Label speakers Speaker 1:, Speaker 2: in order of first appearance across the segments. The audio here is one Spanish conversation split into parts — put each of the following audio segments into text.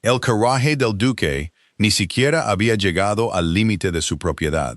Speaker 1: El coraje del duque ni siquiera había llegado al límite de su propiedad.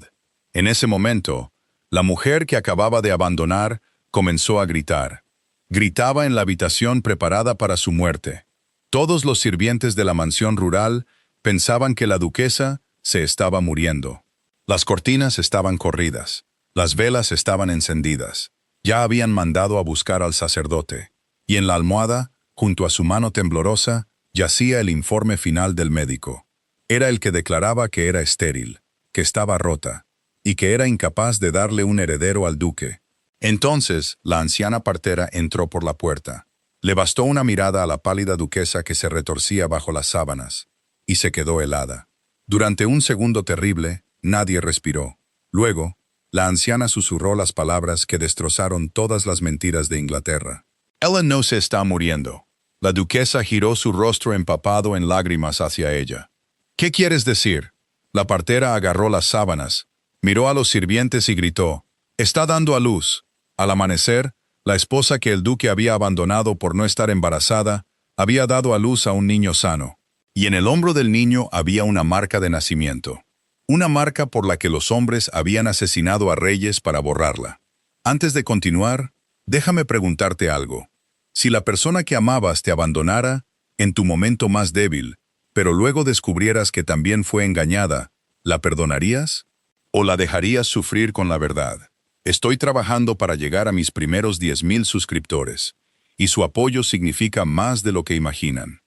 Speaker 1: En ese momento, la mujer que acababa de abandonar comenzó a gritar. Gritaba en la habitación preparada para su muerte. Todos los sirvientes de la mansión rural pensaban que la duquesa se estaba muriendo. Las cortinas estaban corridas. Las velas estaban encendidas. Ya habían mandado a buscar al sacerdote. Y en la almohada, junto a su mano temblorosa, yacía el informe final del médico. Era el que declaraba que era estéril, que estaba rota, y que era incapaz de darle un heredero al duque. Entonces, la anciana partera entró por la puerta. Le bastó una mirada a la pálida duquesa que se retorcía bajo las sábanas, y se quedó helada. Durante un segundo terrible, nadie respiró. Luego, la anciana susurró las palabras que destrozaron todas las mentiras de Inglaterra. «Ella no se está muriendo». La duquesa giró su rostro empapado en lágrimas hacia ella. «¿Qué quieres decir?» La partera agarró las sábanas, miró a los sirvientes y gritó, «Está dando a luz». Al amanecer, la esposa que el duque había abandonado por no estar embarazada, había dado a luz a un niño sano. Y en el hombro del niño había una marca de nacimiento. Una marca por la que los hombres habían asesinado a reyes para borrarla. Antes de continuar, déjame preguntarte algo. Si la persona que amabas te abandonara, en tu momento más débil, pero luego descubrieras que también fue engañada, ¿la perdonarías? ¿O la dejarías sufrir con la verdad? Estoy trabajando para llegar a mis primeros 10,000 suscriptores, y su apoyo significa más de lo que imaginan.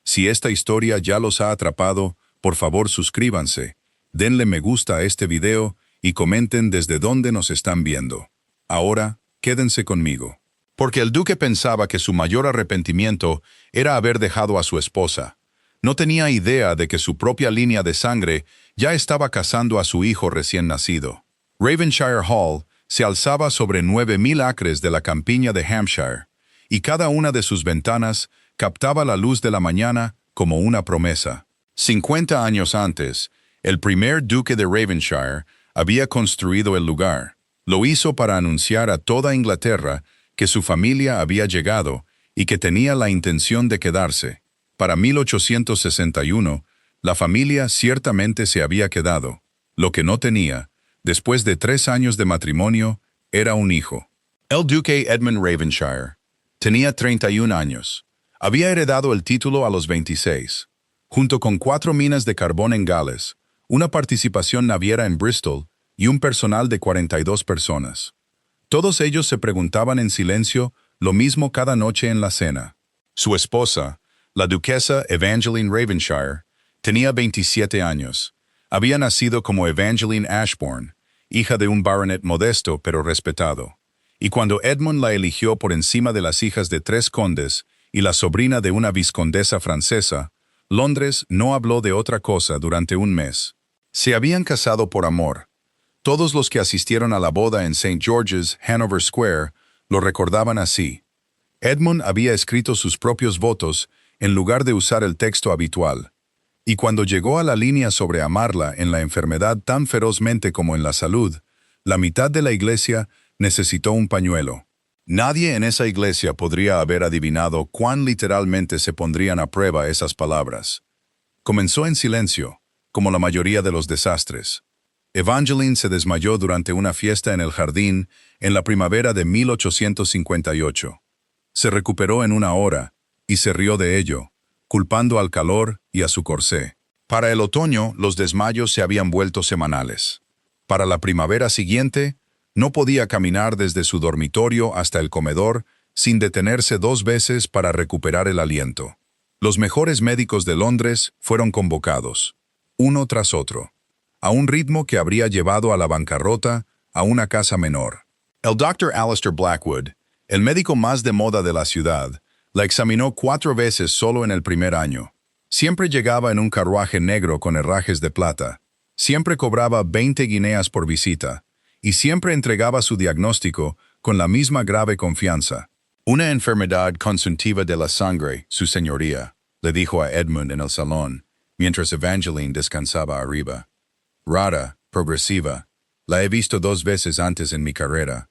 Speaker 1: Si esta historia ya los ha atrapado, por favor suscríbanse, denle me gusta a este video y comenten desde dónde nos están viendo. Ahora, quédense conmigo. Porque el duque pensaba que su mayor arrepentimiento era haber dejado a su esposa. No tenía idea de que su propia línea de sangre ya estaba casando a su hijo recién nacido. Ravenshire Hall se alzaba sobre 9,000 acres de la campiña de Hampshire, y cada una de sus ventanas captaba la luz de la mañana como una promesa. 50 años antes, el primer duque de Ravenshire había construido el lugar. Lo hizo para anunciar a toda Inglaterra que su familia había llegado y que tenía la intención de quedarse. Para 1861, la familia ciertamente se había quedado. Lo que no tenía, después de 3 años de matrimonio, era un hijo. El duque Edmund Ravenshire tenía 31 años. Había heredado el título a los 26. Junto con 4 minas de carbón en Gales, una participación naviera en Bristol y un personal de 42 personas. Todos ellos se preguntaban en silencio lo mismo cada noche en la cena. Su esposa, la duquesa Evangeline Ravenshire, tenía 27 años. Había nacido como Evangeline Ashbourne, hija de un baronet modesto pero respetado. Y cuando Edmund la eligió por encima de las hijas de 3 condes y la sobrina de una viscondesa francesa, Londres no habló de otra cosa durante un mes. Se habían casado por amor. Todos los que asistieron a la boda en St. George's, Hanover Square, lo recordaban así. Edmund había escrito sus propios votos en lugar de usar el texto habitual. Y cuando llegó a la línea sobre amarla en la enfermedad tan ferozmente como en la salud, la mitad de la iglesia necesitó un pañuelo. Nadie en esa iglesia podría haber adivinado cuán literalmente se pondrían a prueba esas palabras. Comenzó en silencio, como la mayoría de los desastres. Evangeline se desmayó durante una fiesta en el jardín en la primavera de 1858. Se recuperó en 1 hora y se rió de ello, culpando al calor y a su corsé. Para el otoño, los desmayos se habían vuelto semanales. Para la primavera siguiente, no podía caminar desde su dormitorio hasta el comedor sin detenerse 2 veces para recuperar el aliento. Los mejores médicos de Londres fueron convocados, uno tras otro, a un ritmo que habría llevado a la bancarrota a una casa menor. El Dr. Alistair Blackwood, el médico más de moda de la ciudad, la examinó 4 veces solo en el primer año. Siempre llegaba en un carruaje negro con herrajes de plata. Siempre cobraba 20 guineas por visita. Y siempre entregaba su diagnóstico con la misma grave confianza. «Una enfermedad consuntiva de la sangre, su señoría», le dijo a Edmund en el salón, mientras Evangeline descansaba arriba. «Rara, progresiva. La he visto 2 veces antes en mi carrera.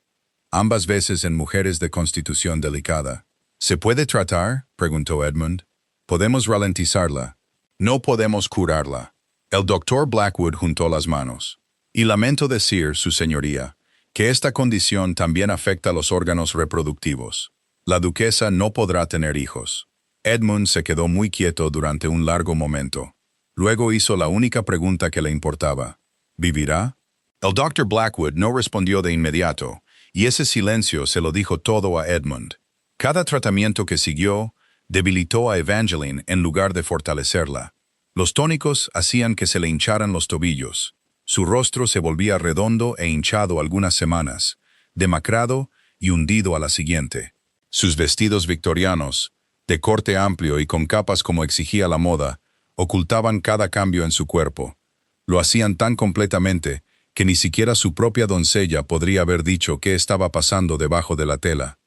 Speaker 1: Ambas veces en mujeres de constitución delicada». «¿Se puede tratar?», preguntó Edmund. «Podemos ralentizarla. No podemos curarla. El doctor Blackwood juntó las manos. Y lamento decir, su señoría, que esta condición también afecta a los órganos reproductivos. La duquesa no podrá tener hijos. Edmund se quedó muy quieto durante un largo momento. Luego hizo la única pregunta que le importaba. ¿Vivirá? El doctor Blackwood no respondió de inmediato, y ese silencio se lo dijo todo a Edmund. Cada tratamiento que siguió debilitó a Evangeline en lugar de fortalecerla. Los tónicos hacían que se le hincharan los tobillos. Su rostro se volvía redondo e hinchado algunas semanas, demacrado y hundido a la siguiente. Sus vestidos victorianos, de corte amplio y con capas como exigía la moda, ocultaban cada cambio en su cuerpo. Lo hacían tan completamente que ni siquiera su propia doncella podría haber dicho qué estaba pasando debajo de la tela.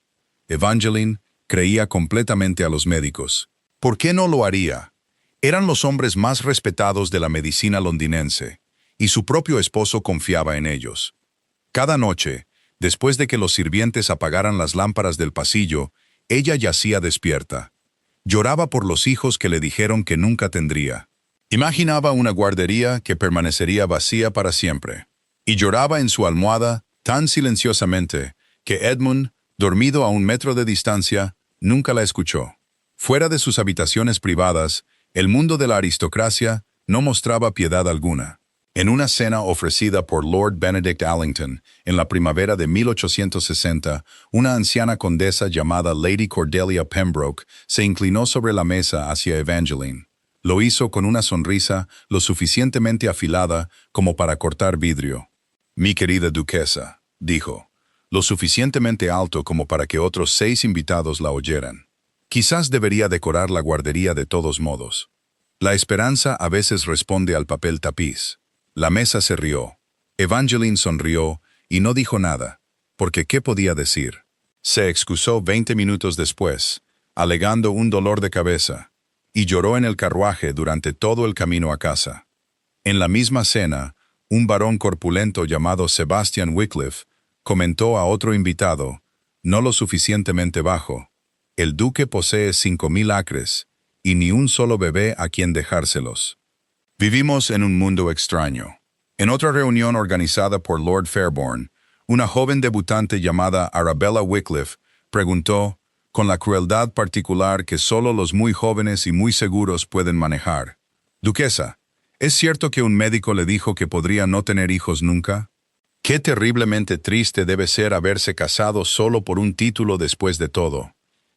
Speaker 1: Evangeline creía completamente a los médicos. ¿Por qué no lo haría? Eran los hombres más respetados de la medicina londinense, y su propio esposo confiaba en ellos. Cada noche, después de que los sirvientes apagaran las lámparas del pasillo, ella yacía despierta. Lloraba por los hijos que le dijeron que nunca tendría. Imaginaba una guardería que permanecería vacía para siempre. Y lloraba en su almohada tan silenciosamente que Edmund, dormido a 1 metro de distancia, nunca la escuchó. Fuera de sus habitaciones privadas, el mundo de la aristocracia no mostraba piedad alguna. En una cena ofrecida por Lord Benedict Allington en la primavera de 1860, una anciana condesa llamada Lady Cordelia Pembroke se inclinó sobre la mesa hacia Evangeline. Lo hizo con una sonrisa lo suficientemente afilada como para cortar vidrio. «Mi querida duquesa», dijo, lo suficientemente alto como para que otros 6 invitados la oyeran. «Quizás debería decorar la guardería de todos modos. La esperanza a veces responde al papel tapiz». La mesa se rió. Evangeline sonrió y no dijo nada, porque ¿qué podía decir? Se excusó 20 minutos después, alegando un dolor de cabeza, y lloró en el carruaje durante todo el camino a casa. En la misma cena, un varón corpulento llamado Sebastian Wycliffe comentó a otro invitado, no lo suficientemente bajo: «El duque posee 5.000 acres, y ni un solo bebé a quien dejárselos». Vivimos en un mundo extraño. En otra reunión organizada por Lord Fairborn, una joven debutante llamada Arabella Wycliffe preguntó, con la crueldad particular que solo los muy jóvenes y muy seguros pueden manejar: «Duquesa, ¿es cierto que un médico le dijo que podría no tener hijos nunca? Qué terriblemente triste debe ser haberse casado solo por un título después de todo».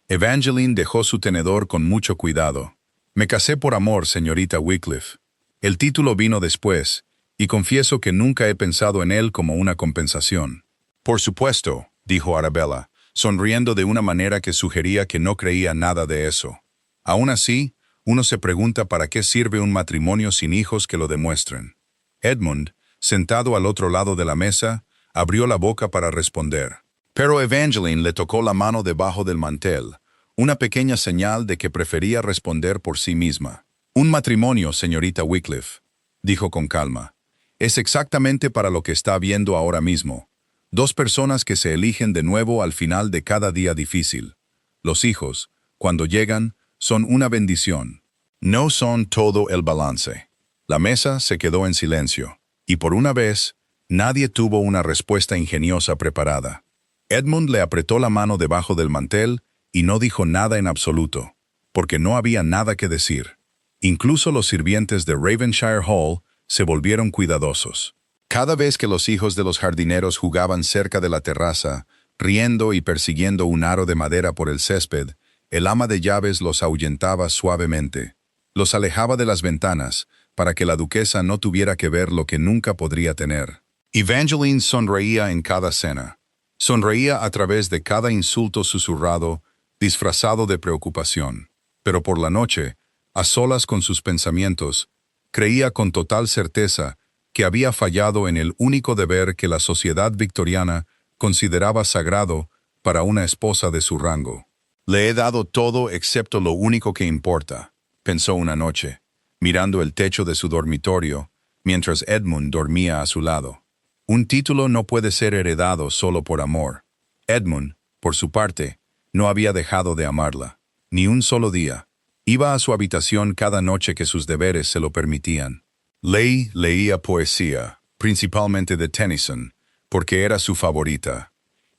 Speaker 1: Evangeline dejó su tenedor con mucho cuidado. «Me casé por amor, señorita Wycliffe. El título vino después, y confieso que nunca he pensado en él como una compensación». «Por supuesto», dijo Arabella, sonriendo de una manera que sugería que no creía nada de eso. «Aún así, uno se pregunta para qué sirve un matrimonio sin hijos que lo demuestren». Edmund, sentado al otro lado de la mesa, abrió la boca para responder. Pero Evangeline le tocó la mano debajo del mantel, una pequeña señal de que prefería responder por sí misma. «Un matrimonio, señorita Wycliffe», dijo con calma, «es exactamente para lo que está viendo ahora mismo. 2 personas que se eligen de nuevo al final de cada día difícil. Los hijos, cuando llegan, son una bendición. No son todo el balance». La mesa se quedó en silencio, y por una vez, nadie tuvo una respuesta ingeniosa preparada. Edmund le apretó la mano debajo del mantel y no dijo nada en absoluto, porque no había nada que decir. Incluso los sirvientes de Ravenshire Hall se volvieron cuidadosos. Cada vez que los hijos de los jardineros jugaban cerca de la terraza, riendo y persiguiendo un aro de madera por el césped, el ama de llaves los ahuyentaba suavemente. Los alejaba de las ventanas, para que la duquesa no tuviera que ver lo que nunca podría tener. Evangeline sonreía en cada cena. Sonreía a través de cada insulto susurrado, disfrazado de preocupación. Pero por la noche, a solas con sus pensamientos, creía con total certeza que había fallado en el único deber que la sociedad victoriana consideraba sagrado para una esposa de su rango. «Le he dado todo excepto lo único que importa», pensó una noche, mirando el techo de su dormitorio, mientras Edmund dormía a su lado. Un título no puede ser heredado solo por amor. Edmund, por su parte, no había dejado de amarla, ni un solo día. Iba a su habitación cada noche que sus deberes se lo permitían. Leía poesía, principalmente de Tennyson, porque era su favorita,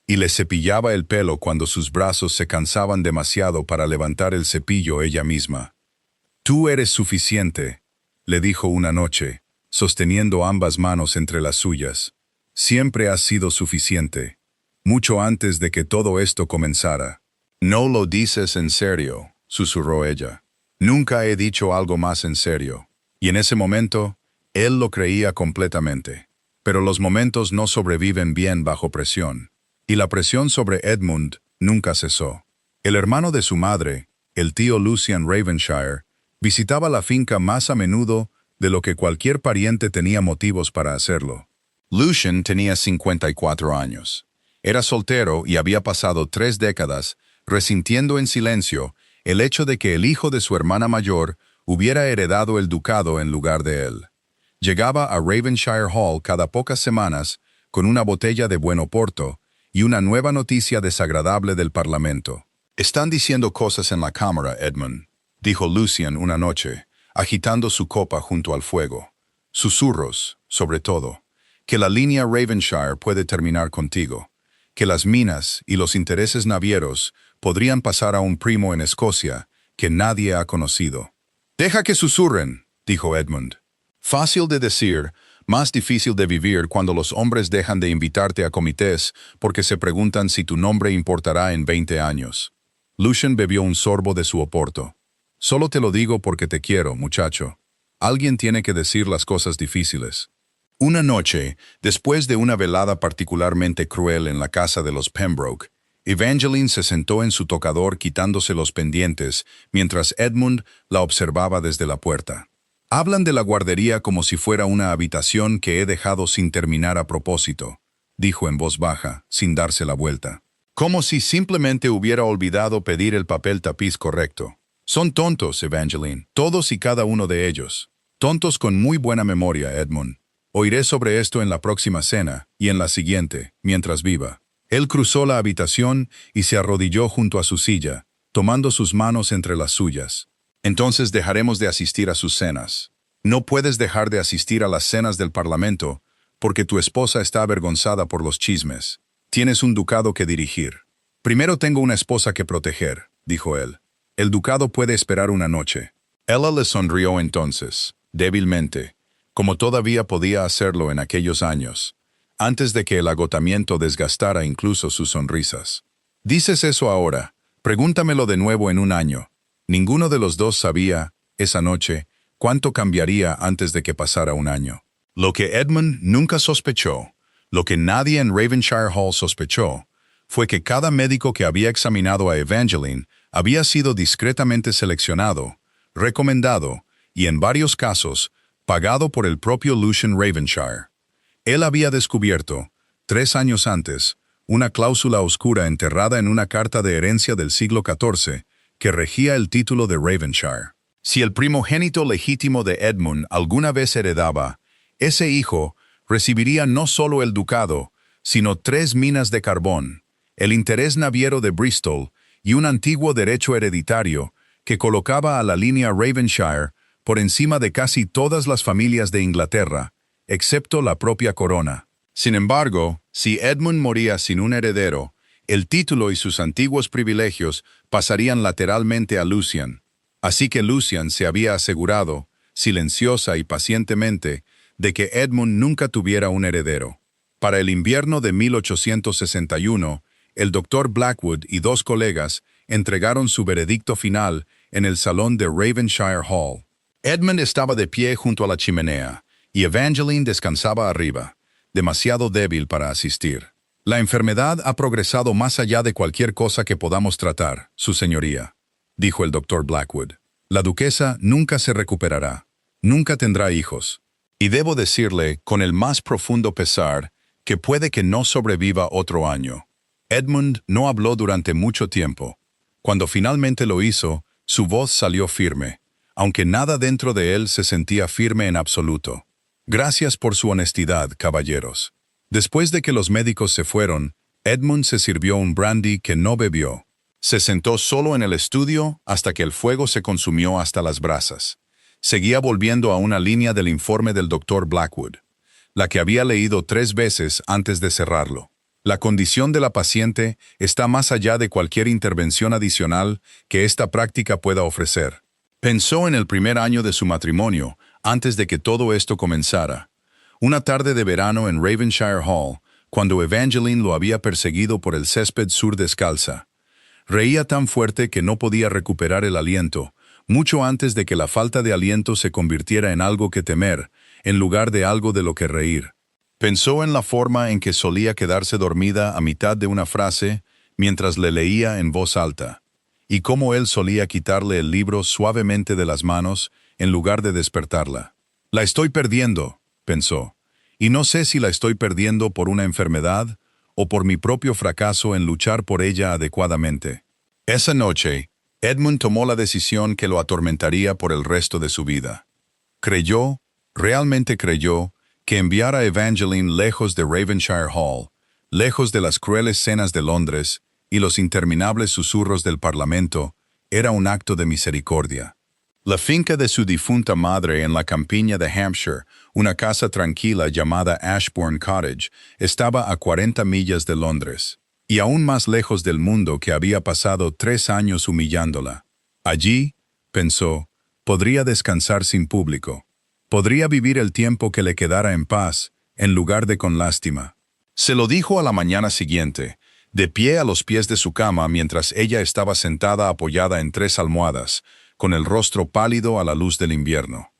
Speaker 1: y le cepillaba el pelo cuando sus brazos se cansaban demasiado para levantar el cepillo ella misma. «Tú eres suficiente», le dijo una noche, sosteniendo ambas manos entre las suyas. «Siempre has sido suficiente, mucho antes de que todo esto comenzara». «No lo dices en serio», susurró ella. «Nunca he dicho algo más en serio». Y en ese momento, él lo creía completamente. Pero los momentos no sobreviven bien bajo presión. Y la presión sobre Edmund nunca cesó. El hermano de su madre, el tío Lucian Ravenshire, visitaba la finca más a menudo de lo que cualquier pariente tenía motivos para hacerlo. Lucian tenía 54 años. Era soltero y había pasado 3 décadas resintiendo en silencio el hecho de que el hijo de su hermana mayor hubiera heredado el ducado en lugar de él. Llegaba a Ravenshire Hall cada pocas semanas con una botella de buen oporto y una nueva noticia desagradable del Parlamento. «Están diciendo cosas en la cámara, Edmund», dijo Lucian una noche, agitando su copa junto al fuego. «Susurros, sobre todo, que la línea Ravenshire puede terminar contigo, que las minas y los intereses navieros podrían pasar a un primo en Escocia que nadie ha conocido». «Deja que susurren», dijo Edmund. «Fácil de decir, más difícil de vivir cuando los hombres dejan de invitarte a comités porque se preguntan si tu nombre importará en 20 años». Lucian bebió un sorbo de su oporto. «Solo te lo digo porque te quiero, muchacho. Alguien tiene que decir las cosas difíciles». Una noche, después de una velada particularmente cruel en la casa de los Pembroke, Evangeline se sentó en su tocador quitándose los pendientes mientras Edmund la observaba desde la puerta. «Hablan de la guardería como si fuera una habitación que he dejado sin terminar a propósito», dijo en voz baja, sin darse la vuelta. «Como si simplemente hubiera olvidado pedir el papel tapiz correcto. Son tontos, Evangeline, todos y cada uno de ellos. Tontos con muy buena memoria, Edmund. Oiré sobre esto en la próxima cena y en la siguiente, mientras viva». Él cruzó la habitación y se arrodilló junto a su silla, tomando sus manos entre las suyas. «Entonces dejaremos de asistir a sus cenas. No puedes dejar de asistir a las cenas del Parlamento porque tu esposa está avergonzada por los chismes. Tienes un ducado que dirigir». «Primero tengo una esposa que proteger», dijo él. «El ducado puede esperar una noche». Ella le sonrió entonces, débilmente, como todavía podía hacerlo en aquellos años, antes de que el agotamiento desgastara incluso sus sonrisas. «Dices eso ahora, pregúntamelo de nuevo en un año». Ninguno de los dos sabía, esa noche, cuánto cambiaría antes de que pasara un año. Lo que Edmund nunca sospechó, lo que nadie en Ravenshire Hall sospechó, fue que cada médico que había examinado a Evangeline había sido discretamente seleccionado, recomendado y, en varios casos, pagado por el propio Lucian Ravenshire. Él había descubierto, 3 años antes, una cláusula oscura enterrada en una carta de herencia del siglo XIV que regía el título de Ravenshire. Si el primogénito legítimo de Edmund alguna vez heredaba, ese hijo recibiría no solo el ducado, sino 3 minas de carbón, el interés naviero de Bristol y un antiguo derecho hereditario que colocaba a la línea Ravenshire por encima de casi todas las familias de Inglaterra, excepto la propia corona. Sin embargo, si Edmund moría sin un heredero, el título y sus antiguos privilegios pasarían lateralmente a Lucian. Así que Lucian se había asegurado, silenciosa y pacientemente, de que Edmund nunca tuviera un heredero. Para el invierno de 1861, el doctor Blackwood y 2 colegas entregaron su veredicto final en el salón de Ravenshire Hall. Edmund estaba de pie junto a la chimenea, y Evangeline descansaba arriba, demasiado débil para asistir. «La enfermedad ha progresado más allá de cualquier cosa que podamos tratar, su señoría», dijo el doctor Blackwood. «La duquesa nunca se recuperará, nunca tendrá hijos. Y debo decirle, con el más profundo pesar, que puede que no sobreviva otro año». Edmund no habló durante mucho tiempo. Cuando finalmente lo hizo, su voz salió firme, aunque nada dentro de él se sentía firme en absoluto. «Gracias por su honestidad, caballeros». Después de que los médicos se fueron, Edmund se sirvió un brandy que no bebió. Se sentó solo en el estudio hasta que el fuego se consumió hasta las brasas. Seguía volviendo a una línea del informe del Dr. Blackwood, la que había leído 3 veces antes de cerrarlo. La condición de la paciente está más allá de cualquier intervención adicional que esta práctica pueda ofrecer. Pensó en el primer año de su matrimonio, antes de que todo esto comenzara. Una tarde de verano en Ravenshire Hall, cuando Evangeline lo había perseguido por el césped sur descalza. Reía tan fuerte que no podía recuperar el aliento, mucho antes de que la falta de aliento se convirtiera en algo que temer, en lugar de algo de lo que reír. Pensó en la forma en que solía quedarse dormida a mitad de una frase mientras le leía en voz alta, y cómo él solía quitarle el libro suavemente de las manos en lugar de despertarla. «La estoy perdiendo», pensó, «y no sé si la estoy perdiendo por una enfermedad o por mi propio fracaso en luchar por ella adecuadamente». Esa noche, Edmund tomó la decisión que lo atormentaría por el resto de su vida. Realmente creyó, que enviar a Evangeline lejos de Ravenshire Hall, lejos de las crueles cenas de Londres y los interminables susurros del Parlamento, era un acto de misericordia. La finca de su difunta madre en la campiña de Hampshire, una casa tranquila llamada Ashbourne Cottage, estaba a 40 millas de Londres, y aún más lejos del mundo que había pasado 3 años humillándola. Allí, pensó, podría descansar sin público. Podría vivir el tiempo que le quedara en paz, en lugar de con lástima. Se lo dijo a la mañana siguiente, de pie a los pies de su cama mientras ella estaba sentada apoyada en 3 almohadas, con el rostro pálido a la luz del invierno.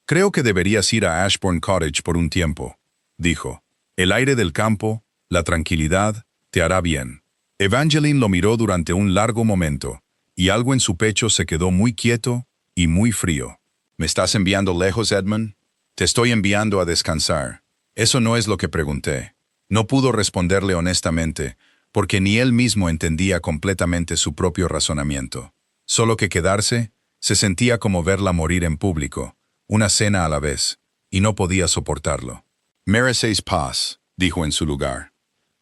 Speaker 1: «Creo que deberías ir a Ashbourne Cottage por un tiempo», dijo. «El aire del campo, la tranquilidad, te hará bien». Evangeline lo miró durante un largo momento, y algo en su pecho se quedó muy quieto y muy frío. «¿Me estás enviando lejos, Edmund?» «Te estoy enviando a descansar». Eso no es lo que pregunté. No pudo responderle honestamente, porque ni él mismo entendía completamente su propio razonamiento. Solo que quedarse, se sentía como verla morir en público, una cena a la vez, y no podía soportarlo. «Merecéis paz», dijo en su lugar.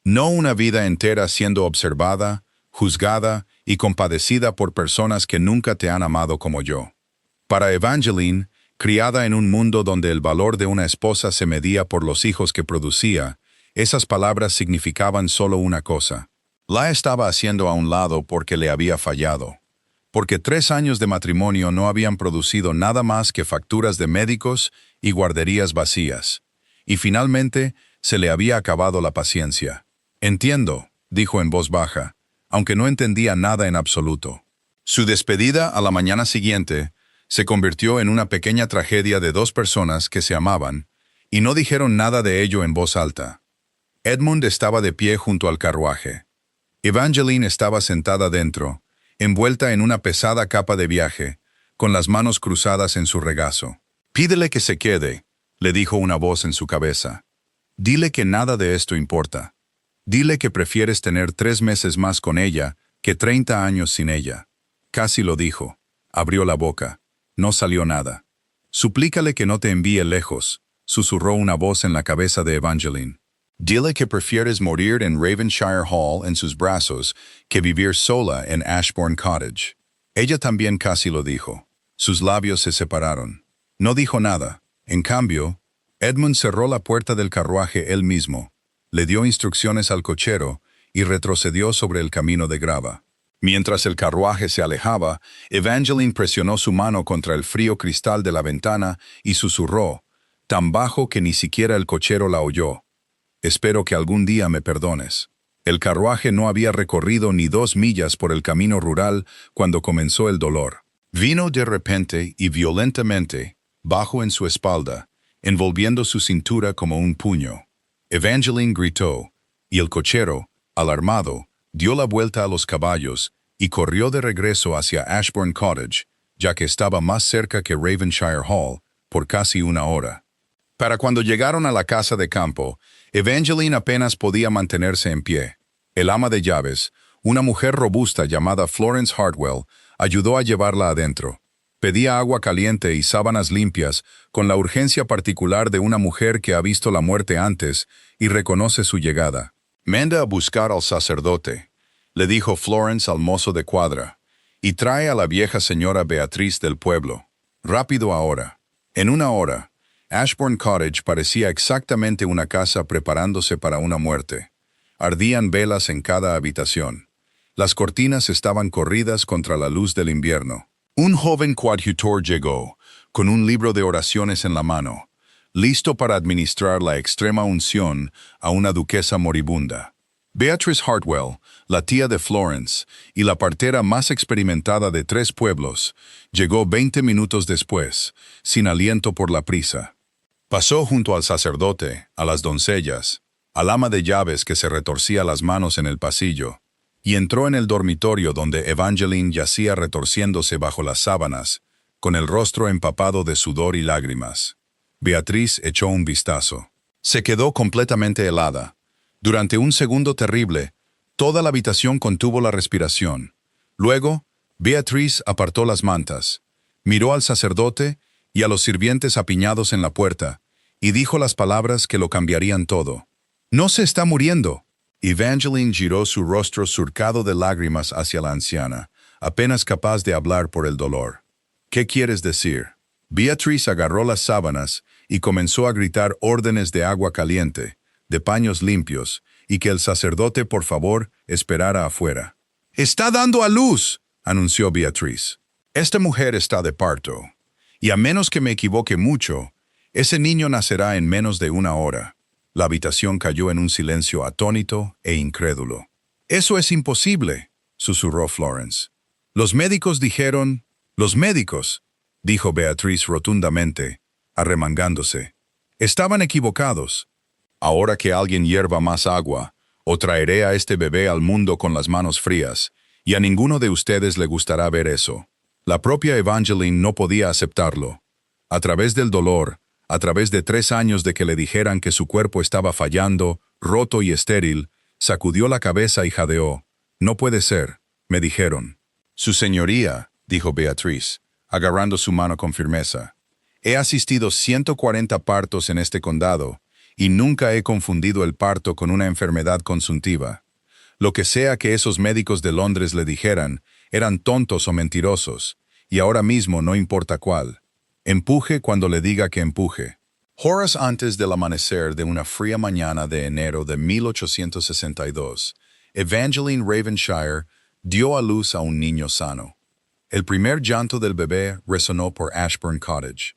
Speaker 1: «No una vida entera siendo observada, juzgada y compadecida por personas que nunca te han amado como yo». Para Evangeline, criada en un mundo donde el valor de una esposa se medía por los hijos que producía, esas palabras significaban solo una cosa. La estaba haciendo a un lado porque le había fallado. Porque 3 años de matrimonio no habían producido nada más que facturas de médicos y guarderías vacías. Y finalmente se le había acabado la paciencia. «Entiendo», dijo en voz baja, aunque no entendía nada en absoluto. Su despedida a la mañana siguiente se convirtió en una pequeña tragedia de 2 personas que se amaban, y no dijeron nada de ello en voz alta. Edmund estaba de pie junto al carruaje. Evangeline estaba sentada dentro, envuelta en una pesada capa de viaje, con las manos cruzadas en su regazo. «Pídele que se quede», le dijo una voz en su cabeza. «Dile que nada de esto importa. Dile que prefieres tener 3 meses más con ella que 30 años sin ella». Casi lo dijo. Abrió la boca. No salió nada. «Suplícale que no te envíe lejos», susurró una voz en la cabeza de Evangeline. «Dile que prefieres morir en Ravenshire Hall en sus brazos que vivir sola en Ashbourne Cottage». Ella también casi lo dijo. Sus labios se separaron. No dijo nada. En cambio, Edmund cerró la puerta del carruaje él mismo, le dio instrucciones al cochero y retrocedió sobre el camino de grava. Mientras el carruaje se alejaba, Evangeline presionó su mano contra el frío cristal de la ventana y susurró, tan bajo que ni siquiera el cochero la oyó. «Espero que algún día me perdones». El carruaje no había recorrido ni 2 millas por el camino rural cuando comenzó el dolor. Vino de repente y violentamente, bajo en su espalda, envolviendo su cintura como un puño. Evangeline gritó, y el cochero, alarmado, dio la vuelta a los caballos y corrió de regreso hacia Ashbourne Cottage, ya que estaba más cerca que Ravenshire Hall, por casi 1 hora. Para cuando llegaron a la casa de campo, Evangeline apenas podía mantenerse en pie. El ama de llaves, una mujer robusta llamada Florence Hartwell, ayudó a llevarla adentro. Pedía agua caliente y sábanas limpias, con la urgencia particular de una mujer que ha visto la muerte antes y reconoce su llegada. «Manda a buscar al sacerdote», le dijo Florence al mozo de cuadra, y trae a la vieja señora Beatriz del pueblo. Rápido ahora. En una hora, Ashbourne Cottage parecía exactamente una casa preparándose para una muerte. Ardían velas en cada habitación. Las cortinas estaban corridas contra la luz del invierno. Un joven coadjutor llegó, con un libro de oraciones en la mano, listo para administrar la extrema unción a una duquesa moribunda. Beatrice Hartwell, la tía de Florence y la partera más experimentada de 3 pueblos, llegó 20 minutos después, sin aliento por la prisa. Pasó junto al sacerdote, a las doncellas, al ama de llaves que se retorcía las manos en el pasillo, y entró en el dormitorio donde Evangeline yacía retorciéndose bajo las sábanas, con el rostro empapado de sudor y lágrimas. Beatriz echó un vistazo. Se quedó completamente helada. Durante un segundo terrible, toda la habitación contuvo la respiración. Luego, Beatriz apartó las mantas, miró al sacerdote y a los sirvientes apiñados en la puerta, y dijo las palabras que lo cambiarían todo. «¡No se está muriendo!». Evangeline giró su rostro surcado de lágrimas hacia la anciana, apenas capaz de hablar por el dolor. «¿Qué quieres decir?». Beatriz agarró las sábanas y comenzó a gritar órdenes de agua caliente, de paños limpios, y que el sacerdote, por favor, esperara afuera. «¡Está dando a luz!», anunció Beatriz. «Esta mujer está de parto, y a menos que me equivoque mucho, ese niño nacerá en menos de una hora». La habitación cayó en un silencio atónito e incrédulo. «¡Eso es imposible!», susurró Florence. «Los médicos dijeron...». «Los médicos», dijo Beatriz rotundamente, arremangándose. «Estaban equivocados. Ahora que alguien hierva más agua, o traeré a este bebé al mundo con las manos frías, y a ninguno de ustedes le gustará ver eso». La propia Evangeline no podía aceptarlo. A través del dolor, a través de 3 años de que le dijeran que su cuerpo estaba fallando, roto y estéril, sacudió la cabeza y jadeó. «No puede ser», me dijeron. «Su señoría», dijo Beatriz, agarrando su mano con firmeza. «He asistido 140 partos en este condado, y nunca he confundido el parto con una enfermedad consuntiva. Lo que sea que esos médicos de Londres le dijeran, eran tontos o mentirosos, y ahora mismo no importa cuál. Empuje cuando le diga que empuje». Horas antes del amanecer de una fría mañana de enero de 1862, Evangeline Ravenshire dio a luz a un niño sano. El primer llanto del bebé resonó por Ashbourne Cottage.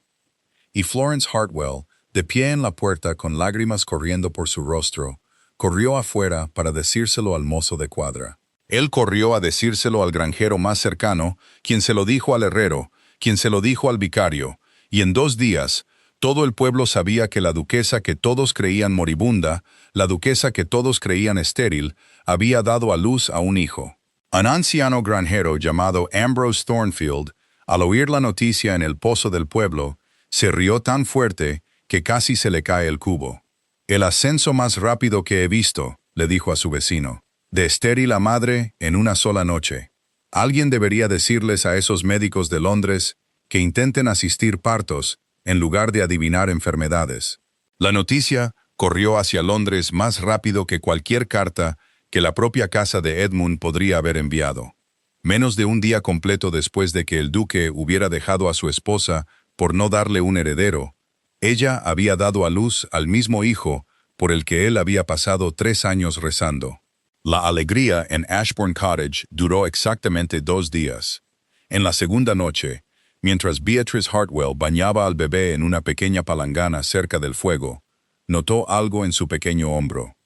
Speaker 1: Y Florence Hartwell, de pie en la puerta con lágrimas corriendo por su rostro, corrió afuera para decírselo al mozo de cuadra. Él corrió a decírselo al granjero más cercano, quien se lo dijo al herrero, quien se lo dijo al vicario, y en 2 días, todo el pueblo sabía que la duquesa que todos creían moribunda, la duquesa que todos creían estéril, había dado a luz a un hijo. Un anciano granjero llamado Ambrose Thornfield, al oír la noticia en el pozo del pueblo, se rió tan fuerte que casi se le cae el cubo. «El ascenso más rápido que he visto», le dijo a su vecino, «de estéril a madre en una sola noche. Alguien debería decirles a esos médicos de Londres que intenten asistir partos en lugar de adivinar enfermedades». La noticia corrió hacia Londres más rápido que cualquier carta que la propia casa de Edmund podría haber enviado. Menos de un día completo después de que el duque hubiera dejado a su esposa por no darle un heredero, ella había dado a luz al mismo hijo por el que él había pasado 3 años rezando. La alegría en Ashbourne Cottage duró exactamente 2 días. En la segunda noche, mientras Beatrice Hartwell bañaba al bebé en una pequeña palangana cerca del fuego, notó algo en su pequeño hombro.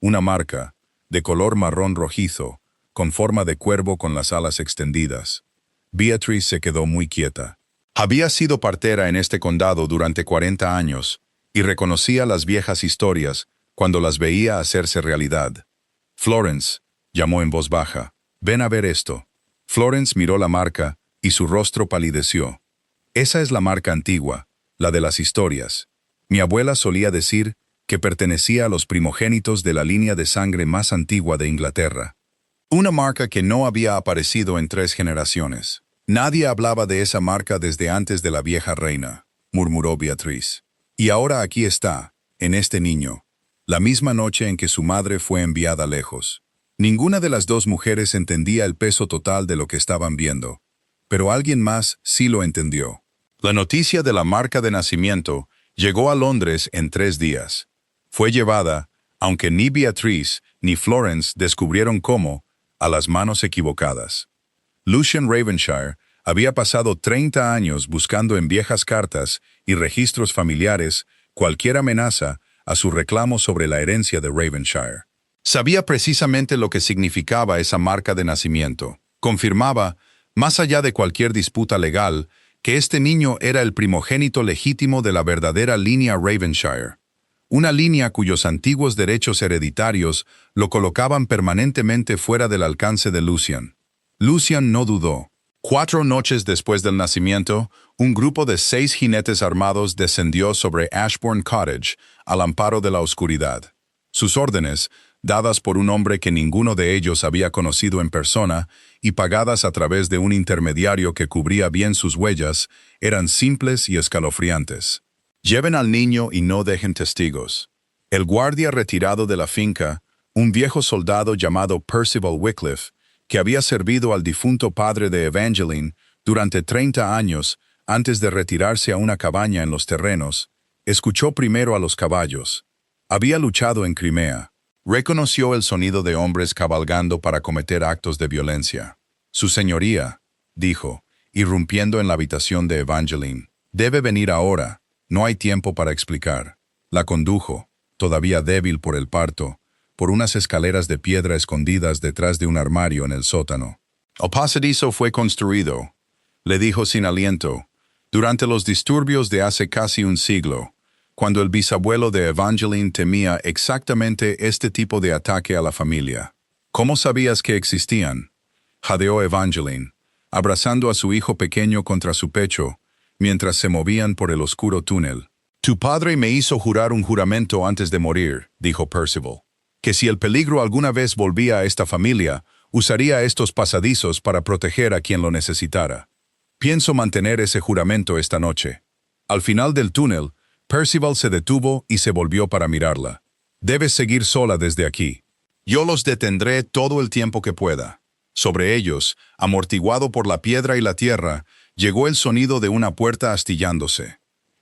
Speaker 1: Una marca, de color marrón rojizo, con forma de cuervo con las alas extendidas. Beatrice se quedó muy quieta. Había sido partera en este condado durante 40 años, y reconocía las viejas historias cuando las veía hacerse realidad. «Florence», llamó en voz baja, «ven a ver esto». Florence miró la marca y su rostro palideció. «Esa es la marca antigua, la de las historias. Mi abuela solía decir que pertenecía a los primogénitos de la línea de sangre más antigua de Inglaterra. Una marca que no había aparecido en 3 generaciones. Nadie hablaba de esa marca desde antes de la vieja reina», murmuró Beatriz. «Y ahora aquí está, en este niño, la misma noche en que su madre fue enviada lejos». Ninguna de las dos mujeres entendía el peso total de lo que estaban viendo, pero alguien más sí lo entendió. La noticia de la marca de nacimiento llegó a Londres en 3 días. Fue llevada, aunque ni Beatrice ni Florence descubrieron cómo, a las manos equivocadas. Lucian Ravenshire había pasado 30 años buscando en viejas cartas y registros familiares cualquier amenaza a su reclamo sobre la herencia de Ravenshire. Sabía precisamente lo que significaba esa marca de nacimiento. Confirmaba, más allá de cualquier disputa legal, que este niño era el primogénito legítimo de la verdadera línea Ravenshire. Una línea cuyos antiguos derechos hereditarios lo colocaban permanentemente fuera del alcance de Lucian. Lucian no dudó. 4 noches después del nacimiento, un grupo de 6 jinetes armados descendió sobre Ashbourne Cottage al amparo de la oscuridad. Sus órdenes, dadas por un hombre que ninguno de ellos había conocido en persona y pagadas a través de un intermediario que cubría bien sus huellas, eran simples y escalofriantes. Lleven al niño y no dejen testigos. El guardia retirado de la finca, un viejo soldado llamado Percival Wycliffe, que había servido al difunto padre de Evangeline durante 30 años antes de retirarse a una cabaña en los terrenos, escuchó primero a los caballos. Había luchado en Crimea. Reconoció el sonido de hombres cabalgando para cometer actos de violencia. «Su señoría», dijo, irrumpiendo en la habitación de Evangeline, «debe venir ahora. No hay tiempo para explicar». La condujo, todavía débil por el parto, por unas escaleras de piedra escondidas detrás de un armario en el sótano. «El pasadizo fue construido», le dijo sin aliento, «durante los disturbios de hace casi un siglo, cuando el bisabuelo de Evangeline temía exactamente este tipo de ataque a la familia. ¿Cómo sabías que existían?», jadeó Evangeline, abrazando a su hijo pequeño contra su pecho, mientras se movían por el oscuro túnel. «Tu padre me hizo jurar un juramento antes de morir», dijo Percival, «que si el peligro alguna vez volvía a esta familia, usaría estos pasadizos para proteger a quien lo necesitara. Pienso mantener ese juramento esta noche». Al final del túnel, Percival se detuvo y se volvió para mirarla. «Debes seguir sola desde aquí. Yo los detendré todo el tiempo que pueda». Sobre ellos, amortiguado por la piedra y la tierra, llegó el sonido de una puerta astillándose.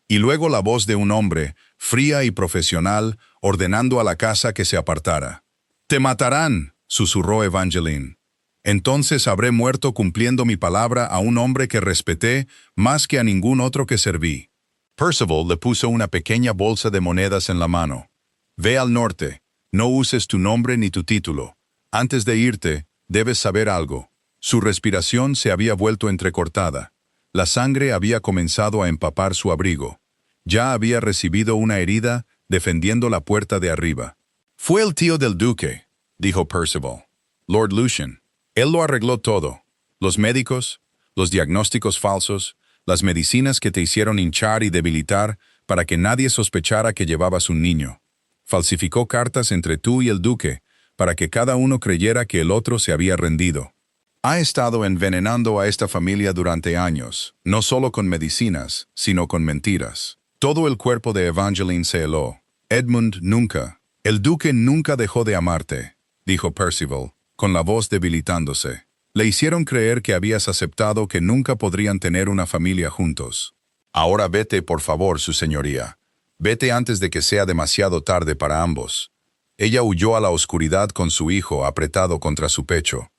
Speaker 1: Y luego la voz de un hombre, fría y profesional, ordenando a la casa que se apartara. «Te matarán», susurró Evangeline. «Entonces habré muerto cumpliendo mi palabra a un hombre que respeté más que a ningún otro que serví». Percival le puso una pequeña bolsa de monedas en la mano. «Ve al norte. No uses tu nombre ni tu título. Antes de irte, debes saber algo». Su respiración se había vuelto entrecortada. La sangre había comenzado a empapar su abrigo. Ya había recibido una herida defendiendo la puerta de arriba. «Fue el tío del duque», dijo Percival. «Lord Lucian. Él lo arregló todo. Los médicos, los diagnósticos falsos, las medicinas que te hicieron hinchar y debilitar para que nadie sospechara que llevabas un niño. Falsificó cartas entre tú y el duque para que cada uno creyera que el otro se había rendido. Ha estado envenenando a esta familia durante años, no solo con medicinas, sino con mentiras». Todo el cuerpo de Evangeline se heló. «Edmund nunca, el duque nunca dejó de amarte», dijo Percival, con la voz debilitándose. «Le hicieron creer que habías aceptado que nunca podrían tener una familia juntos. Ahora vete, por favor, su señoría. Vete antes de que sea demasiado tarde para ambos». Ella huyó a la oscuridad con su hijo apretado contra su pecho.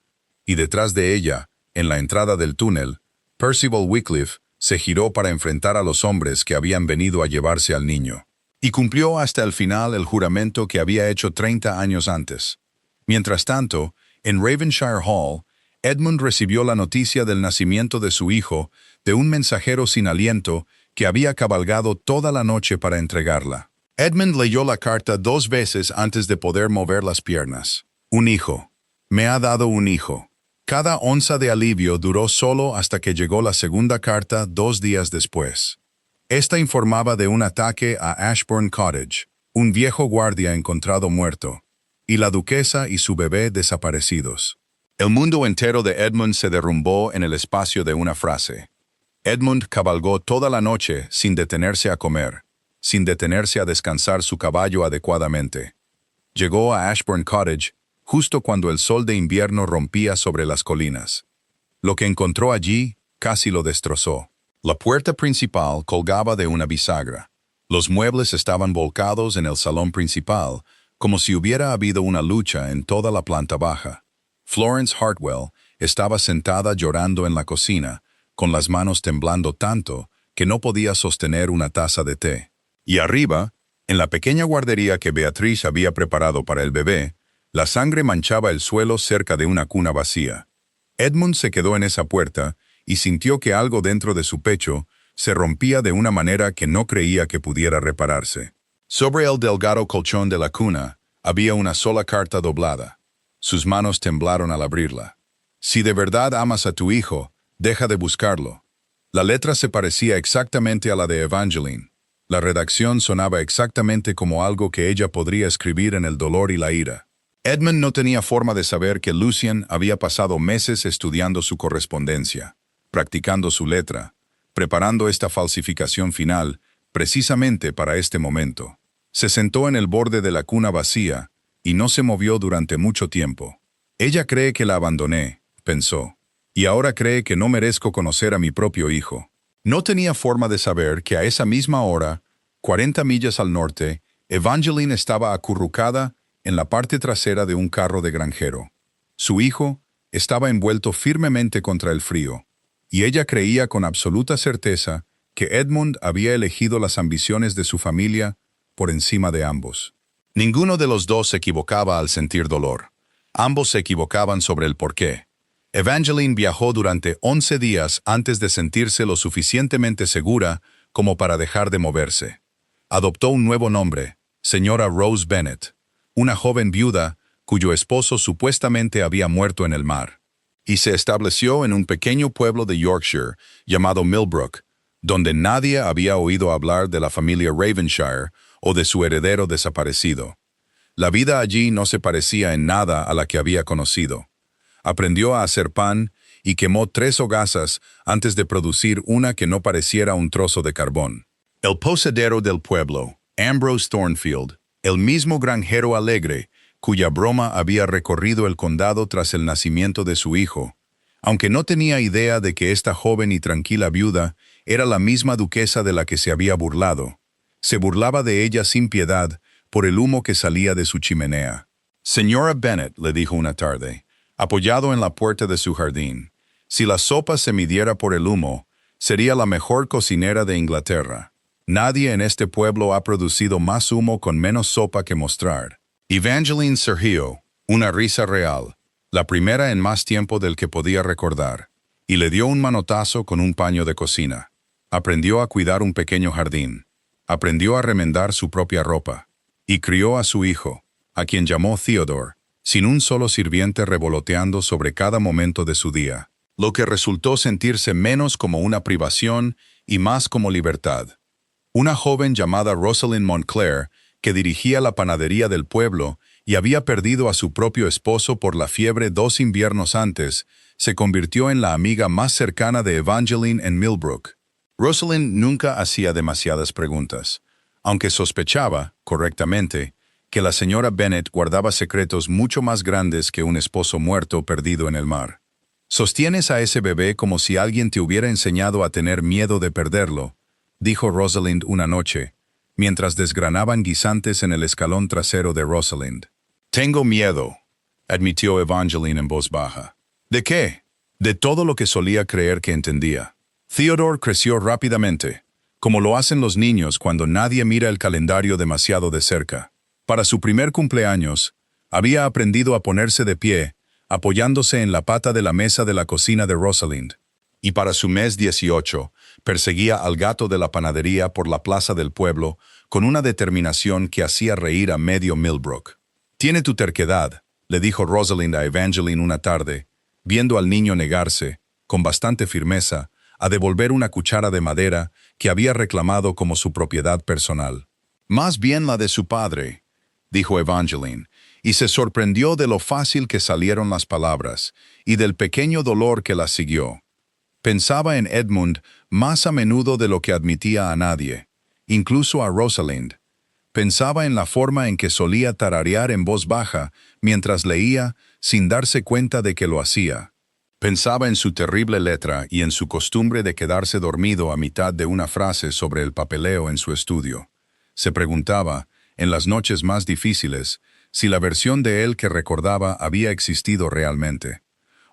Speaker 1: Y detrás de ella, en la entrada del túnel, Percival Wycliffe se giró para enfrentar a los hombres que habían venido a llevarse al niño. Y cumplió hasta el final el juramento que había hecho 30 años antes. Mientras tanto, en Ravenshire Hall, Edmund recibió la noticia del nacimiento de su hijo de un mensajero sin aliento que había cabalgado toda la noche para entregarla. Edmund leyó la carta 2 veces antes de poder mover las piernas. «Un hijo. Me ha dado un hijo». Cada onza de alivio duró solo hasta que llegó la segunda carta 2 días después. Esta informaba de un ataque a Ashbourne Cottage, un viejo guardia encontrado muerto, y la duquesa y su bebé desaparecidos. El mundo entero de Edmund se derrumbó en el espacio de una frase. Edmund cabalgó toda la noche sin detenerse a comer, sin detenerse a descansar su caballo adecuadamente. Llegó a Ashbourne Cottage justo cuando el sol de invierno rompía sobre las colinas. Lo que encontró allí casi lo destrozó. La puerta principal colgaba de una bisagra. Los muebles estaban volcados en el salón principal, como si hubiera habido una lucha en toda la planta baja. Florence Hartwell estaba sentada llorando en la cocina, con las manos temblando tanto que no podía sostener una taza de té. Y arriba, en la pequeña guardería que Beatriz había preparado para el bebé, la sangre manchaba el suelo cerca de una cuna vacía. Edmund se quedó en esa puerta y sintió que algo dentro de su pecho se rompía de una manera que no creía que pudiera repararse. Sobre el delgado colchón de la cuna había una sola carta doblada. Sus manos temblaron al abrirla. Si de verdad amas a tu hijo, deja de buscarlo. La letra se parecía exactamente a la de Evangeline. La redacción sonaba exactamente como algo que ella podría escribir en el dolor y la ira. Edmund no tenía forma de saber que Lucien había pasado meses estudiando su correspondencia, practicando su letra, preparando esta falsificación final precisamente para este momento. Se sentó en el borde de la cuna vacía y no se movió durante mucho tiempo. Ella cree que la abandoné, pensó, y ahora cree que no merezco conocer a mi propio hijo. No tenía forma de saber que a esa misma hora, 40 millas al norte, Evangeline estaba acurrucada en la parte trasera de un carro de granjero. Su hijo estaba envuelto firmemente contra el frío, y ella creía con absoluta certeza que Edmund había elegido las ambiciones de su familia por encima de ambos. Ninguno de los dos se equivocaba al sentir dolor. Ambos se equivocaban sobre el porqué. Evangeline viajó durante 11 días antes de sentirse lo suficientemente segura como para dejar de moverse. Adoptó un nuevo nombre, señora Rose Bennett, una joven viuda cuyo esposo supuestamente había muerto en el mar, y se estableció en un pequeño pueblo de Yorkshire llamado Millbrook, donde nadie había oído hablar de la familia Ravenshire o de su heredero desaparecido. La vida allí no se parecía en nada a la que había conocido. Aprendió a hacer pan y quemó 3 hogazas antes de producir una que no pareciera un trozo de carbón. El posadero del pueblo, Ambrose Thornfield, el mismo granjero alegre, cuya broma había recorrido el condado tras el nacimiento de su hijo, aunque no tenía idea de que esta joven y tranquila viuda era la misma duquesa de la que se había burlado. Se burlaba de ella sin piedad por el humo que salía de su chimenea. «Señora Bennet», le dijo una tarde, apoyado en la puerta de su jardín, «si la sopa se midiera por el humo, sería la mejor cocinera de Inglaterra. Nadie en este pueblo ha producido más humo con menos sopa que mostrar». Evangeline se rió, una risa real, la primera en más tiempo del que podía recordar, y le dio un manotazo con un paño de cocina. Aprendió a cuidar un pequeño jardín. Aprendió a remendar su propia ropa. Y crió a su hijo, a quien llamó Theodore, sin un solo sirviente revoloteando sobre cada momento de su día, lo que resultó sentirse menos como una privación y más como libertad. Una joven llamada Rosalind Montclair, que dirigía la panadería del pueblo y había perdido a su propio esposo por la fiebre 2 inviernos antes, se convirtió en la amiga más cercana de Evangeline en Millbrook. Rosalind nunca hacía demasiadas preguntas, aunque sospechaba, correctamente, que la señora Bennet guardaba secretos mucho más grandes que un esposo muerto perdido en el mar. «Sostienes a ese bebé como si alguien te hubiera enseñado a tener miedo de perderlo», dijo Rosalind una noche, mientras desgranaban guisantes en el escalón trasero de Rosalind. «Tengo miedo», admitió Evangeline en voz baja. «¿De qué?» «De todo lo que solía creer que entendía». Theodore creció rápidamente, como lo hacen los niños cuando nadie mira el calendario demasiado de cerca. Para su primer cumpleaños, había aprendido a ponerse de pie, apoyándose en la pata de la mesa de la cocina de Rosalind. Y para su mes 18, perseguía al gato de la panadería por la plaza del pueblo con una determinación que hacía reír a medio Millbrook. «Tiene tu terquedad», le dijo Rosalind a Evangeline una tarde, viendo al niño negarse, con bastante firmeza, a devolver una cuchara de madera que había reclamado como su propiedad personal. «Más bien la de su padre», dijo Evangeline, y se sorprendió de lo fácil que salieron las palabras y del pequeño dolor que las siguió. Pensaba en Edmund más a menudo de lo que admitía a nadie, incluso a Rosalind, Pensaba en la forma en que solía tararear en voz baja mientras leía, sin darse cuenta de que lo hacía. Pensaba en su terrible letra y en su costumbre de quedarse dormido a mitad de una frase sobre el papeleo en su estudio. Se preguntaba, en las noches más difíciles, si la versión de él que recordaba había existido realmente,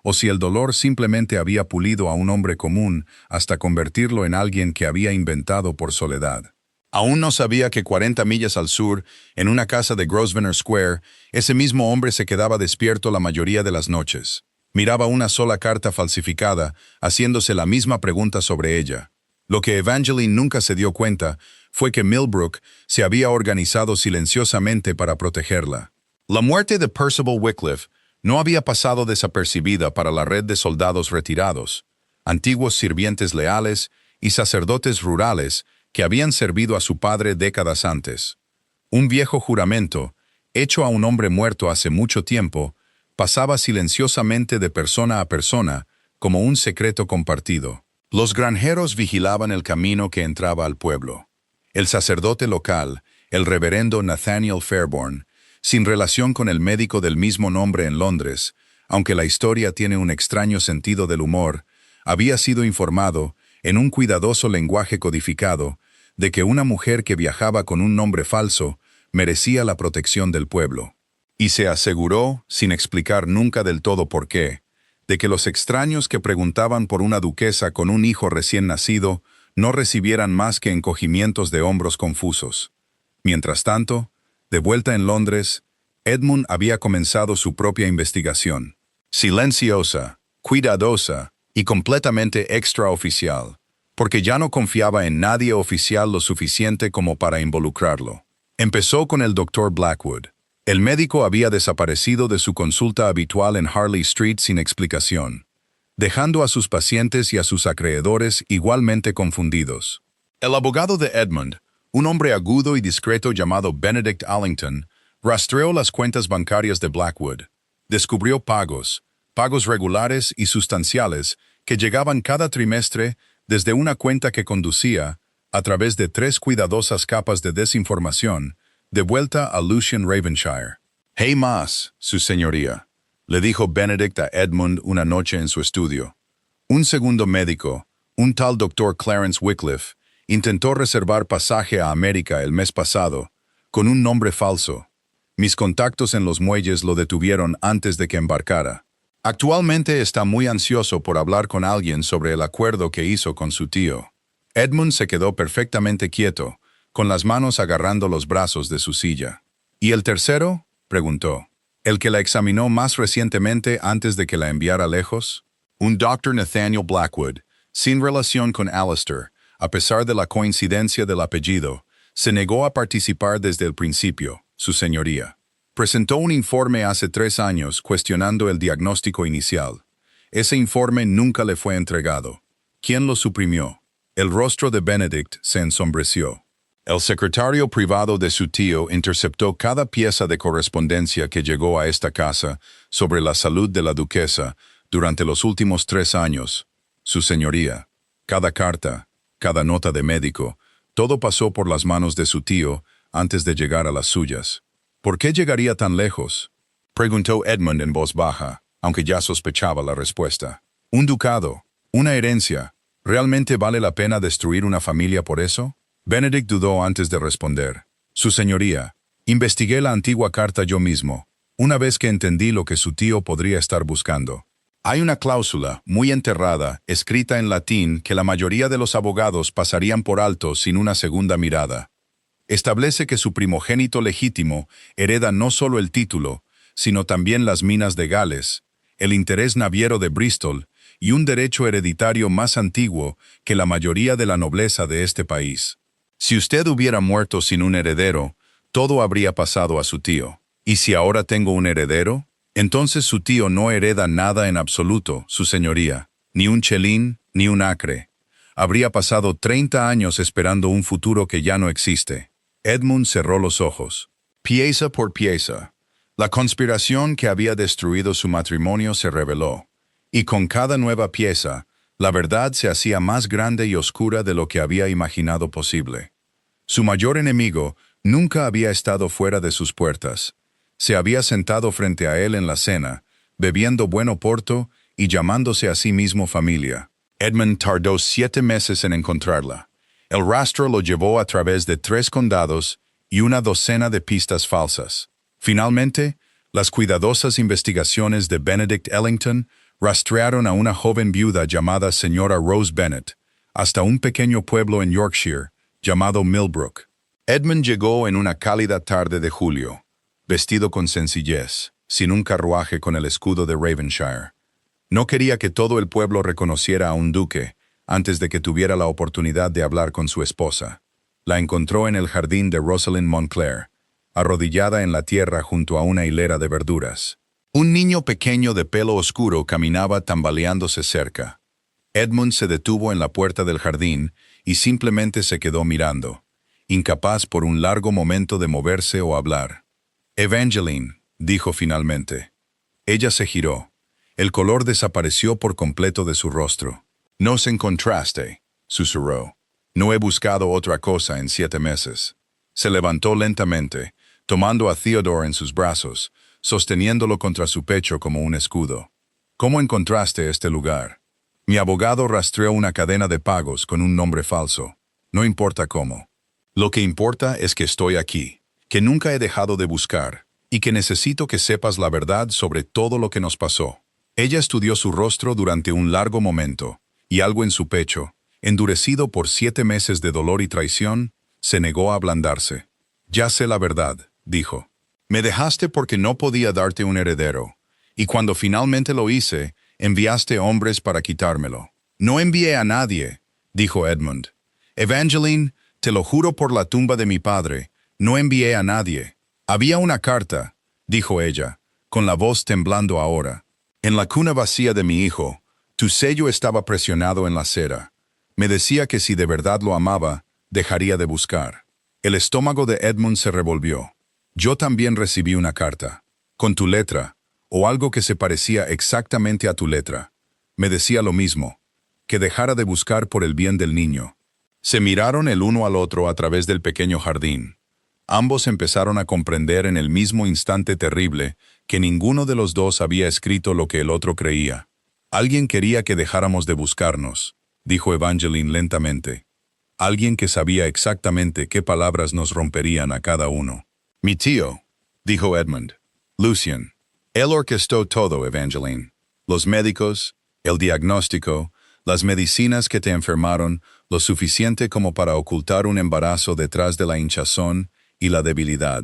Speaker 1: o si el dolor simplemente había pulido a un hombre común hasta convertirlo en alguien que había inventado por soledad. Aún no sabía que 40 millas al sur, en una casa de Grosvenor Square, ese mismo hombre se quedaba despierto la mayoría de las noches. Miraba una sola carta falsificada, haciéndose la misma pregunta sobre ella. Lo que Evangeline nunca se dio cuenta fue que Millbrook se había organizado silenciosamente para protegerla. La muerte de Percival Wycliffe no había pasado desapercibida para la red de soldados retirados, antiguos sirvientes leales y sacerdotes rurales que habían servido a su padre décadas antes. Un viejo juramento, hecho a un hombre muerto hace mucho tiempo, pasaba silenciosamente de persona a persona como un secreto compartido. Los granjeros vigilaban el camino que entraba al pueblo. El sacerdote local, el reverendo Nathaniel Fairborn, sin relación con el médico del mismo nombre en Londres, aunque la historia tiene un extraño sentido del humor, había sido informado, en un cuidadoso lenguaje codificado, de que una mujer que viajaba con un nombre falso merecía la protección del pueblo. Y se aseguró, sin explicar nunca del todo por qué, de que los extraños que preguntaban por una duquesa con un hijo recién nacido no recibieran más que encogimientos de hombros confusos. Mientras tanto, de vuelta en Londres, Edmund había comenzado su propia investigación. Silenciosa, cuidadosa y completamente extraoficial, porque ya no confiaba en nadie oficial lo suficiente como para involucrarlo. Empezó con el Dr. Blackwood. El médico había desaparecido de su consulta habitual en Harley Street sin explicación, dejando a sus pacientes y a sus acreedores igualmente confundidos. El abogado de Edmund, un hombre agudo y discreto llamado Benedict Allington, rastreó las cuentas bancarias de Blackwood. Descubrió pagos regulares y sustanciales que llegaban cada trimestre desde una cuenta que conducía, a través de 3 cuidadosas capas de desinformación, de vuelta a Lucian Ravenshire. «Hey más, su señoría», le dijo Benedict a Edmund una noche en su estudio. Un segundo médico, un tal Dr. Clarence Wycliffe, intentó reservar pasaje a América el mes pasado, con un nombre falso. Mis contactos en los muelles lo detuvieron antes de que embarcara. Actualmente está muy ansioso por hablar con alguien sobre el acuerdo que hizo con su tío. Edmund se quedó perfectamente quieto, con las manos agarrando los brazos de su silla. ¿Y el tercero?, preguntó. ¿El que la examinó más recientemente antes de que la enviara lejos? Un Dr. Nathaniel Blackwood, sin relación con Alistair, a pesar de la coincidencia del apellido, se negó a participar desde el principio, su señoría. Presentó un informe hace 3 años cuestionando el diagnóstico inicial. Ese informe nunca le fue entregado. ¿Quién lo suprimió? El rostro de Benedict se ensombreció. El secretario privado de su tío interceptó cada pieza de correspondencia que llegó a esta casa sobre la salud de la duquesa durante los últimos 3 años. Su señoría, cada carta, cada nota de médico, todo pasó por las manos de su tío antes de llegar a las suyas. ¿Por qué llegaría tan lejos?, preguntó Edmund en voz baja, aunque ya sospechaba la respuesta. Un ducado, una herencia, ¿realmente vale la pena destruir una familia por eso? Benedict dudó antes de responder. Su señoría, investigué la antigua carta yo mismo, una vez que entendí lo que su tío podría estar buscando. Hay una cláusula, muy enterrada, escrita en latín que la mayoría de los abogados pasarían por alto sin una segunda mirada. Establece que su primogénito legítimo hereda no solo el título, sino también las minas de Gales, el interés naviero de Bristol y un derecho hereditario más antiguo que la mayoría de la nobleza de este país. Si usted hubiera muerto sin un heredero, todo habría pasado a su tío. ¿Y si ahora tengo un heredero? Entonces su tío no hereda nada en absoluto, su señoría, ni un chelín, ni un acre. Habría pasado 30 años esperando un futuro que ya no existe. Edmund cerró los ojos. Pieza por pieza, la conspiración que había destruido su matrimonio se reveló, y con cada nueva pieza, la verdad se hacía más grande y oscura de lo que había imaginado posible. Su mayor enemigo Nunca había estado fuera de sus puertas. Se había sentado frente a él en la cena, bebiendo buen oporto y llamándose a sí mismo familia. Edmund tardó 7 meses en encontrarla. El rastro lo llevó a través de 3 condados y una docena de pistas falsas. Finalmente, las cuidadosas investigaciones de Benedict Ellington rastrearon a una joven viuda llamada señora Rose Bennet, hasta un pequeño pueblo en Yorkshire, llamado Millbrook. Edmund llegó en una cálida tarde de julio, vestido con sencillez, sin un carruaje con el escudo de Ravenshire. No quería que todo el pueblo reconociera a un duque antes de que tuviera la oportunidad de hablar con su esposa. La encontró en el jardín de Rosalind Montclair, arrodillada en la tierra junto a una hilera de verduras. Un niño pequeño de pelo oscuro caminaba tambaleándose cerca. Edmund se detuvo en la puerta del jardín y simplemente se quedó mirando, incapaz por un largo momento de moverse o hablar. «Evangeline», dijo finalmente. Ella se giró. El color desapareció por completo de su rostro. «Nos encontraste», susurró. «No he buscado otra cosa en 7 meses». Se levantó lentamente, tomando a Theodore en sus brazos, sosteniéndolo contra su pecho como un escudo. «¿Cómo encontraste este lugar?» «Mi abogado rastreó una cadena de pagos con un nombre falso. No importa cómo. Lo que importa es que estoy aquí, que nunca he dejado de buscar, y que necesito que sepas la verdad sobre todo lo que nos pasó». Ella estudió su rostro durante un largo momento, y algo en su pecho, endurecido por 7 meses de dolor y traición, se negó a ablandarse. «Ya sé la verdad», dijo. «Me dejaste porque no podía darte un heredero, y cuando finalmente lo hice, enviaste hombres para quitármelo». «No envié a nadie», dijo Edmund. «Evangeline, te lo juro por la tumba de mi padre, no envié a nadie». «Había una carta», dijo ella, con la voz temblando ahora. «En la cuna vacía de mi hijo, tu sello estaba presionado en la cera. Me decía que si de verdad lo amaba, dejaría de buscar». El estómago de Edmund se revolvió. «Yo también recibí una carta, con tu letra, o algo que se parecía exactamente a tu letra. Me decía lo mismo, que dejara de buscar por el bien del niño». Se miraron el uno al otro a través del pequeño jardín. Ambos empezaron a comprender en el mismo instante terrible que ninguno de los dos había escrito lo que el otro creía. «Alguien quería que dejáramos de buscarnos», dijo Evangeline lentamente. «Alguien que sabía exactamente qué palabras nos romperían a cada uno». «Mi tío», dijo Edmund. «Lucian. Él orquestó todo, Evangeline. Los médicos, el diagnóstico, las medicinas que te enfermaron, lo suficiente como para ocultar un embarazo detrás de la hinchazón y la debilidad.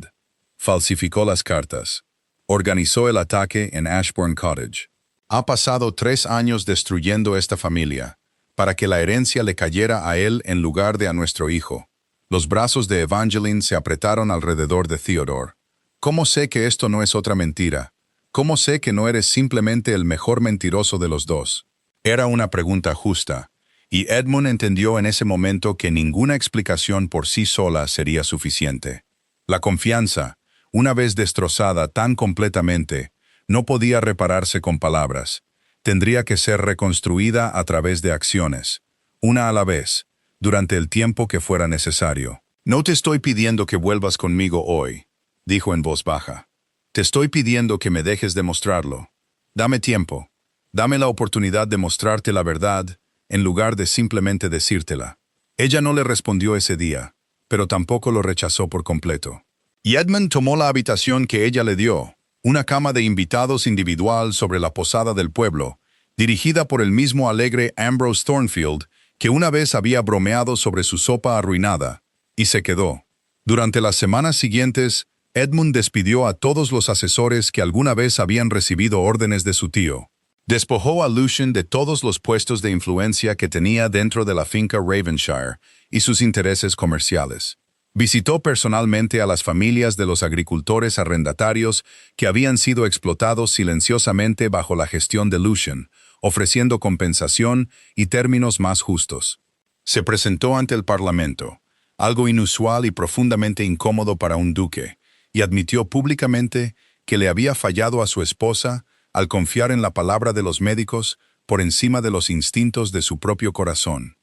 Speaker 1: Falsificó las cartas. Organizó el ataque en Ashbourne Cottage. Ha pasado 3 años destruyendo esta familia, para que la herencia le cayera a él en lugar de a nuestro hijo». Los brazos de Evangeline se apretaron alrededor de Theodore. «¿Cómo sé que esto no es otra mentira? ¿Cómo sé que no eres simplemente el mejor mentiroso de los dos?» Era una pregunta justa, y Edmund entendió en ese momento que ninguna explicación por sí sola sería suficiente. La confianza, una vez destrozada tan completamente, no podía repararse con palabras. Tendría que ser reconstruida a través de acciones, una a la vez, durante el tiempo que fuera necesario. «No te estoy pidiendo que vuelvas conmigo hoy», dijo en voz baja. «Te estoy pidiendo que me dejes demostrarlo. Dame tiempo. Dame la oportunidad de mostrarte la verdad, en lugar de simplemente decírtela». Ella no le respondió ese día, pero tampoco lo rechazó por completo. Y Edmund tomó la habitación que ella le dio, una cama de invitados individual sobre la posada del pueblo, dirigida por el mismo alegre Ambrose Thornfield, que una vez había bromeado sobre su sopa arruinada, y se quedó. Durante las semanas siguientes, Edmund despidió a todos los asesores que alguna vez habían recibido órdenes de su tío. Despojó a Lucian de todos los puestos de influencia que tenía dentro de la finca Ravenshire y sus intereses comerciales. Visitó personalmente a las familias de los agricultores arrendatarios que habían sido explotados silenciosamente bajo la gestión de Lucian, ofreciendo compensación y términos más justos. Se presentó ante el Parlamento, algo inusual y profundamente incómodo para un duque, y admitió públicamente que le había fallado a su esposa al confiar en la palabra de los médicos por encima de los instintos de su propio corazón.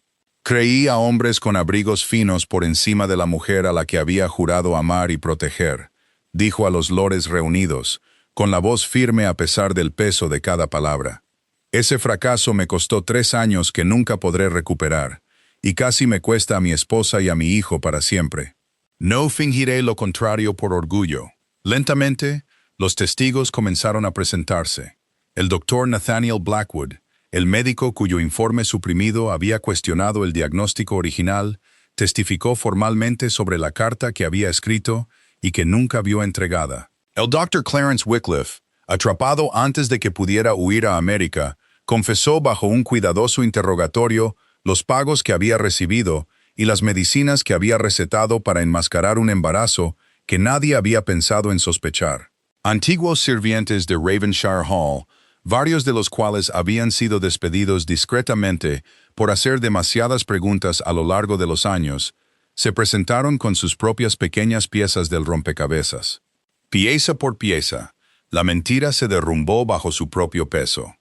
Speaker 1: Creí a hombres con abrigos finos por encima de la mujer a la que había jurado amar y proteger, dijo a los lores reunidos, con la voz firme a pesar del peso de cada palabra. Ese fracaso me costó 3 años que nunca podré recuperar, y casi me cuesta a mi esposa y a mi hijo para siempre. No fingiré lo contrario por orgullo. Lentamente, los testigos comenzaron a presentarse. El doctor Nathaniel Blackwood, el médico cuyo informe suprimido había cuestionado el diagnóstico original, testificó formalmente sobre la carta que había escrito y que nunca vio entregada. El Dr. Clarence Wycliffe, atrapado antes de que pudiera huir a América, confesó bajo un cuidadoso interrogatorio los pagos que había recibido y las medicinas que había recetado para enmascarar un embarazo que nadie había pensado en sospechar. Antiguos sirvientes de Ravenshire Hall, varios de los cuales habían sido despedidos discretamente por hacer demasiadas preguntas a lo largo de los años, se presentaron con sus propias pequeñas piezas del rompecabezas. Pieza por pieza, la mentira se derrumbó bajo su propio peso.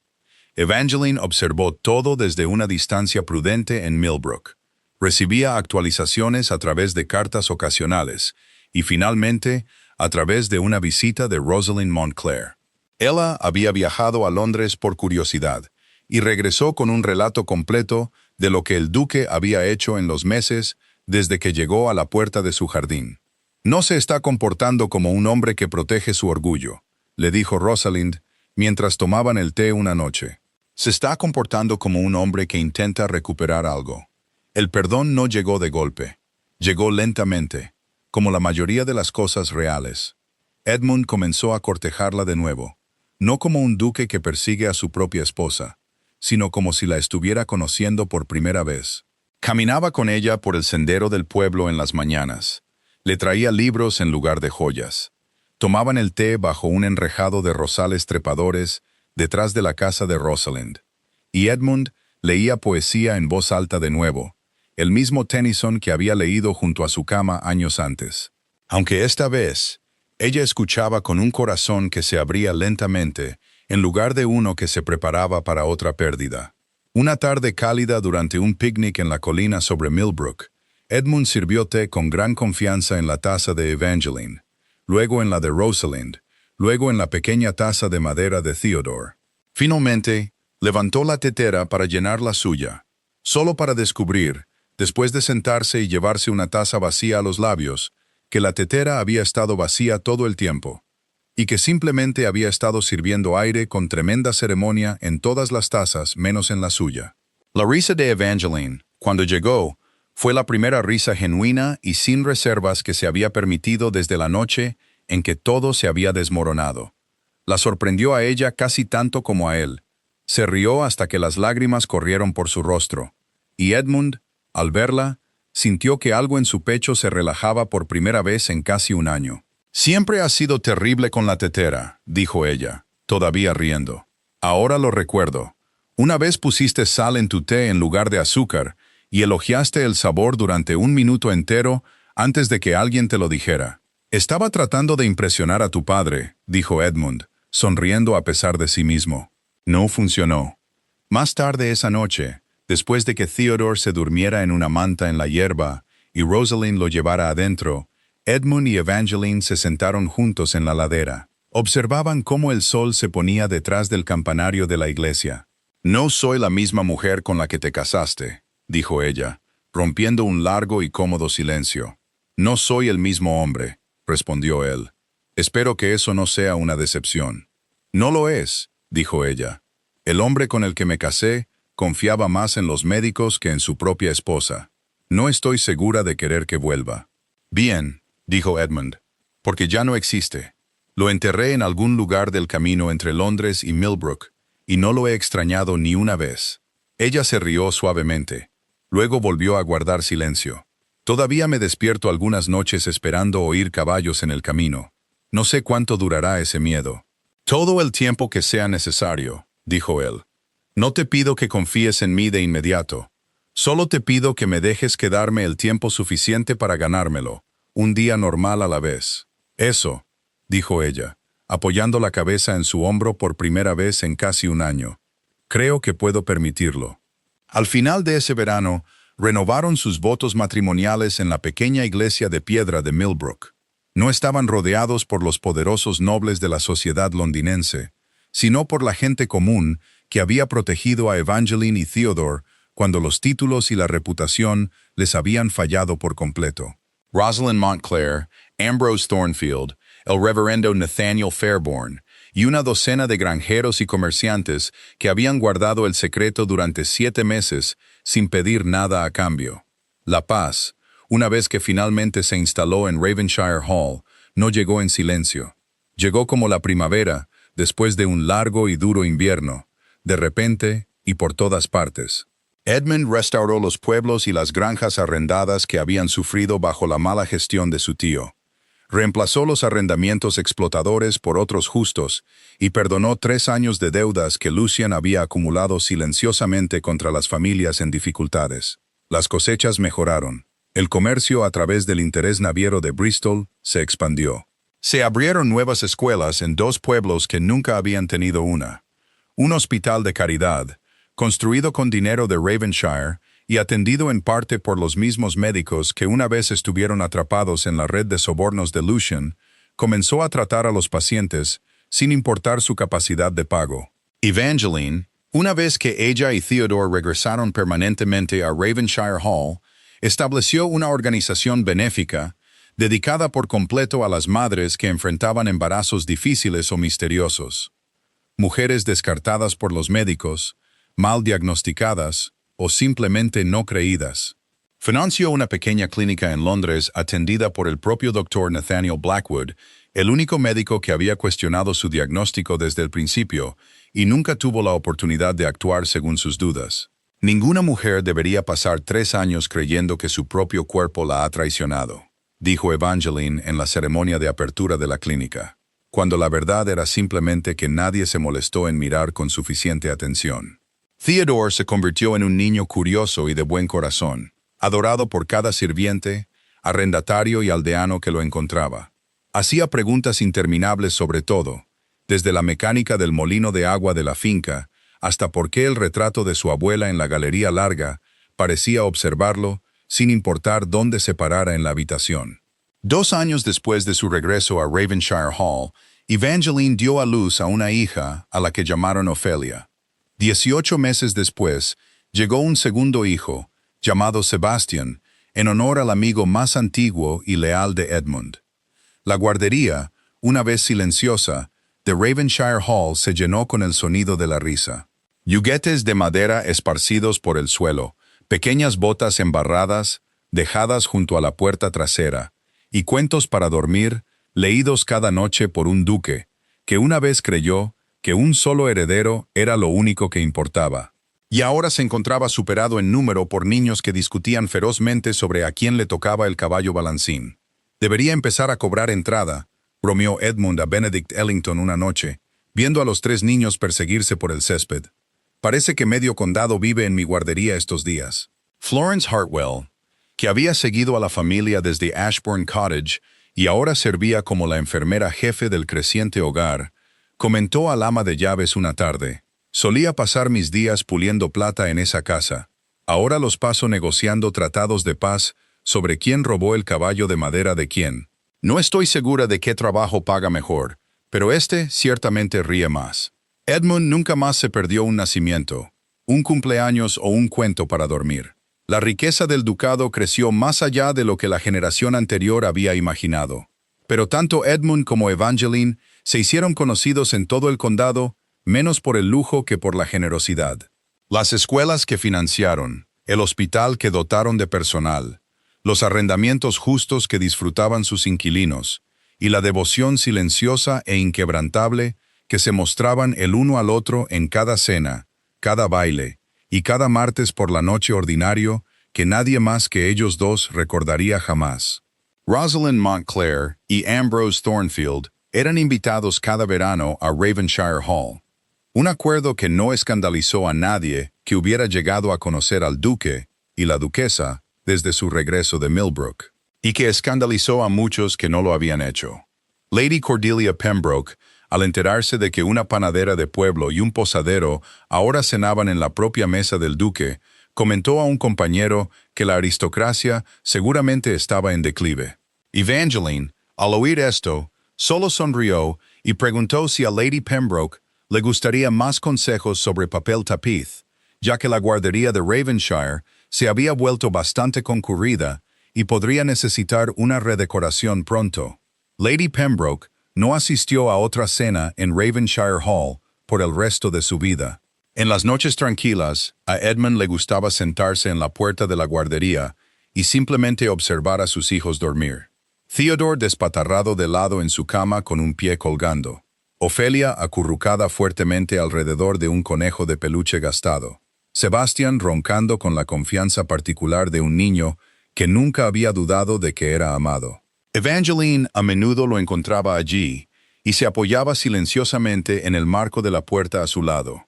Speaker 1: Evangeline observó todo desde una distancia prudente en Millbrook. Recibía actualizaciones a través de cartas ocasionales y, finalmente, a través de una visita de Rosalind Montclair. Ella había viajado a Londres por curiosidad y regresó con un relato completo de lo que el duque había hecho en los meses desde que llegó a la puerta de su jardín. «No se está comportando como un hombre que protege su orgullo», le dijo Rosalind mientras tomaban el té una noche. «Se está comportando como un hombre que intenta recuperar algo. El perdón no llegó de golpe. Llegó lentamente, como la mayoría de las cosas reales. Edmund comenzó a cortejarla de nuevo, no como un duque que persigue a su propia esposa, sino como si la estuviera conociendo por primera vez. Caminaba con ella por el sendero del pueblo en las mañanas. Le traía libros en lugar de joyas. Tomaban el té bajo un enrejado de rosales trepadores detrás de la casa de Rosalind. Y Edmund leía poesía en voz alta de nuevo, el mismo Tennyson que había leído junto a su cama años antes. Aunque esta vez, ella escuchaba con un corazón que se abría lentamente, en lugar de uno que se preparaba para otra pérdida. Una tarde cálida durante un picnic en la colina sobre Millbrook, Edmund sirvió té con gran confianza en la taza de Evangeline, luego en la de Rosalind, luego en la pequeña taza de madera de Theodore. Finalmente, levantó la tetera para llenar la suya, solo para descubrir, después de sentarse y llevarse una taza vacía a los labios, que la tetera había estado vacía todo el tiempo, y que simplemente había estado sirviendo aire con tremenda ceremonia en todas las tazas menos en la suya. La risa de Evangeline, cuando llegó, fue la primera risa genuina y sin reservas que se había permitido desde la noche en que todo se había desmoronado. La sorprendió a ella casi tanto como a él. Se rió hasta que las lágrimas corrieron por su rostro, y Edmund, al verla, sintió que algo en su pecho se relajaba por primera vez en casi un año. «Siempre has sido terrible con la tetera», dijo ella, todavía riendo. «Ahora lo recuerdo. Una vez pusiste sal en tu té en lugar de azúcar y elogiaste el sabor durante 1 minuto entero antes de que alguien te lo dijera. Estaba tratando de impresionar a tu padre», dijo Edmund, sonriendo a pesar de sí mismo. No funcionó. Más tarde esa noche, después de que Theodore se durmiera en una manta en la hierba y Rosalind lo llevara adentro, Edmund y Evangeline se sentaron juntos en la ladera. Observaban cómo el sol se ponía detrás del campanario de la iglesia. «No soy la misma mujer con la que te casaste», dijo ella, rompiendo un largo y cómodo silencio. «No soy el mismo hombre», respondió él. «Espero que eso no sea una decepción». «No lo es», dijo ella. «El hombre con el que me casé confiaba más en los médicos que en su propia esposa. No estoy segura de querer que vuelva». «Bien», dijo Edmund, «porque ya no existe. Lo enterré en algún lugar del camino entre Londres y Millbrook, y no lo he extrañado ni una vez». Ella se rió suavemente. Luego volvió a guardar silencio. «Todavía me despierto algunas noches esperando oír caballos en el camino. No sé cuánto durará ese miedo». «Todo el tiempo que sea necesario», dijo él. «No te pido que confíes en mí de inmediato. Solo te pido que me dejes quedarme el tiempo suficiente para ganármelo, un día normal a la vez». «Eso», dijo ella, apoyando la cabeza en su hombro por primera vez en casi un año. «Creo que puedo permitirlo». Al final de ese verano, Renovaron sus votos matrimoniales en la pequeña iglesia de piedra de Millbrook. No estaban rodeados por los poderosos nobles de la sociedad londinense, sino por la gente común que había protegido a Evangeline y Theodore cuando los títulos y la reputación les habían fallado por completo. Rosalind Montclair, Ambrose Thornfield, el reverendo Nathaniel Fairborn y una docena de granjeros y comerciantes que habían guardado el secreto durante 7 meses sin pedir nada a cambio. La paz, una vez que finalmente se instaló en Ravenshire Hall, no llegó en silencio. Llegó como la primavera, después de un largo y duro invierno, de repente y por todas partes. Edmund restauró los pueblos y las granjas arrendadas que habían sufrido bajo la mala gestión de su tío. Reemplazó los arrendamientos explotadores por otros justos y perdonó 3 años de deudas que Lucian había acumulado silenciosamente contra las familias en dificultades. Las cosechas mejoraron. El comercio a través del interés naviero de Bristol se expandió. Se abrieron nuevas escuelas en 2 pueblos que nunca habían tenido una. Un hospital de caridad, construido con dinero de Ravenshire y atendido en parte por los mismos médicos que una vez estuvieron atrapados en la red de sobornos de Lucian, comenzó a tratar a los pacientes sin importar su capacidad de pago. Evangeline, una vez que ella y Theodore regresaron permanentemente a Ravenshire Hall, estableció una organización benéfica dedicada por completo a las madres que enfrentaban embarazos difíciles o misteriosos. Mujeres descartadas por los médicos, mal diagnosticadas o simplemente no creídas. Financió una pequeña clínica en Londres atendida por el propio Dr. Nathaniel Blackwood, el único médico que había cuestionado su diagnóstico desde el principio y nunca tuvo la oportunidad de actuar según sus dudas. Ninguna mujer debería pasar 3 años creyendo que su propio cuerpo la ha traicionado, dijo Evangeline en la ceremonia de apertura de la clínica, cuando la verdad era simplemente que nadie se molestó en mirar con suficiente atención. Theodore se convirtió en un niño curioso y de buen corazón, adorado por cada sirviente, arrendatario y aldeano que lo encontraba. Hacía preguntas interminables sobre todo, desde la mecánica del molino de agua de la finca hasta por qué el retrato de su abuela en la galería larga parecía observarlo sin importar dónde se parara en la habitación. 2 años después de su regreso a Ravenshire Hall, Evangeline dio a luz a una hija a la que llamaron Ophelia. 18 meses después, llegó un segundo hijo, llamado Sebastian, en honor al amigo más antiguo y leal de Edmund. La guardería, una vez silenciosa, de Ravenshire Hall se llenó con el sonido de la risa. Yuguetes de madera esparcidos por el suelo, pequeñas botas embarradas, dejadas junto a la puerta trasera, y cuentos para dormir, leídos cada noche por un duque, que una vez creyó que un solo heredero era lo único que importaba. Y ahora se encontraba superado en número por niños que discutían ferozmente sobre a quién le tocaba el caballo balancín. Debería empezar a cobrar entrada, bromeó Edmund a Benedict Ellington una noche, viendo a los 3 niños perseguirse por el césped. Parece que medio condado vive en mi guardería estos días. Florence Hartwell, que había seguido a la familia desde Ashbourne Cottage y ahora servía como la enfermera jefe del creciente hogar, comentó al ama de llaves una tarde: solía pasar mis días puliendo plata en esa casa. Ahora los paso negociando tratados de paz sobre quién robó el caballo de madera de quién. No estoy segura de qué trabajo paga mejor, pero este ciertamente ríe más. Edmund nunca más se perdió un nacimiento, un cumpleaños o un cuento para dormir. La riqueza del ducado creció más allá de lo que la generación anterior había imaginado. Pero tanto Edmund como Evangeline se hicieron conocidos en todo el condado, menos por el lujo que por la generosidad. Las escuelas que financiaron, el hospital que dotaron de personal, los arrendamientos justos que disfrutaban sus inquilinos, y la devoción silenciosa e inquebrantable que se mostraban el uno al otro en cada cena, cada baile, y cada martes por la noche ordinario que nadie más que ellos dos recordaría jamás. Rosalind Montclair y Ambrose Thornfield eran invitados cada verano a Ravenshire Hall. Un acuerdo que no escandalizó a nadie que hubiera llegado a conocer al duque y la duquesa desde su regreso de Millbrook, y que escandalizó a muchos que no lo habían hecho. Lady Cordelia Pembroke, al enterarse de que una panadera de pueblo y un posadero ahora cenaban en la propia mesa del duque, Comentó a un compañero que la aristocracia seguramente estaba en declive. Evangeline, al oír esto, solo sonrió y preguntó si a Lady Pembroke le gustaría más consejos sobre papel tapiz, ya que la guardería de Ravenshire se había vuelto bastante concurrida y podría necesitar una redecoración pronto. Lady Pembroke no asistió a otra cena en Ravenshire Hall por el resto de su vida. En las noches tranquilas, a Edmund le gustaba sentarse en la puerta de la guardería y simplemente observar a sus hijos dormir. Theodore despatarrado de lado en su cama con un pie colgando. Ofelia acurrucada fuertemente alrededor de un conejo de peluche gastado. Sebastian roncando con la confianza particular de un niño que nunca había dudado de que era amado. Evangeline a menudo lo encontraba allí y se apoyaba silenciosamente en el marco de la puerta a su lado.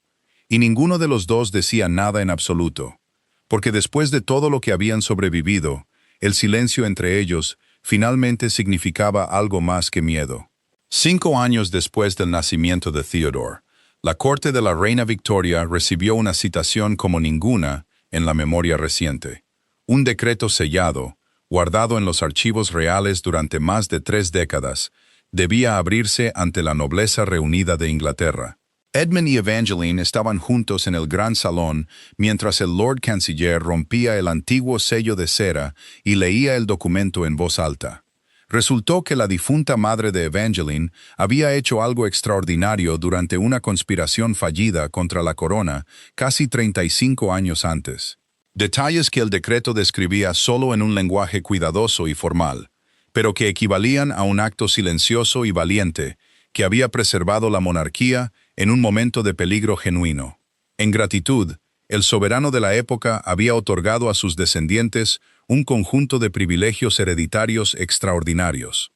Speaker 1: Y ninguno de los dos decía nada en absoluto, porque después de todo lo que habían sobrevivido, el silencio entre ellos finalmente significaba algo más que miedo. 5 años después del nacimiento de Theodore, la corte de la reina Victoria recibió una citación como ninguna en la memoria reciente. Un decreto sellado, guardado en los archivos reales durante más de 3 décadas, debía abrirse ante la nobleza reunida de Inglaterra. Edmund y Evangeline estaban juntos en el gran salón mientras el Lord Canciller rompía el antiguo sello de cera y leía el documento en voz alta. Resultó que la difunta madre de Evangeline había hecho algo extraordinario durante una conspiración fallida contra la corona casi 35 años antes. Detalles que el decreto describía solo en un lenguaje cuidadoso y formal, pero que equivalían a un acto silencioso y valiente que había preservado la monarquía en un momento de peligro genuino. En gratitud, el soberano de la época había otorgado a sus descendientes un conjunto de privilegios hereditarios extraordinarios,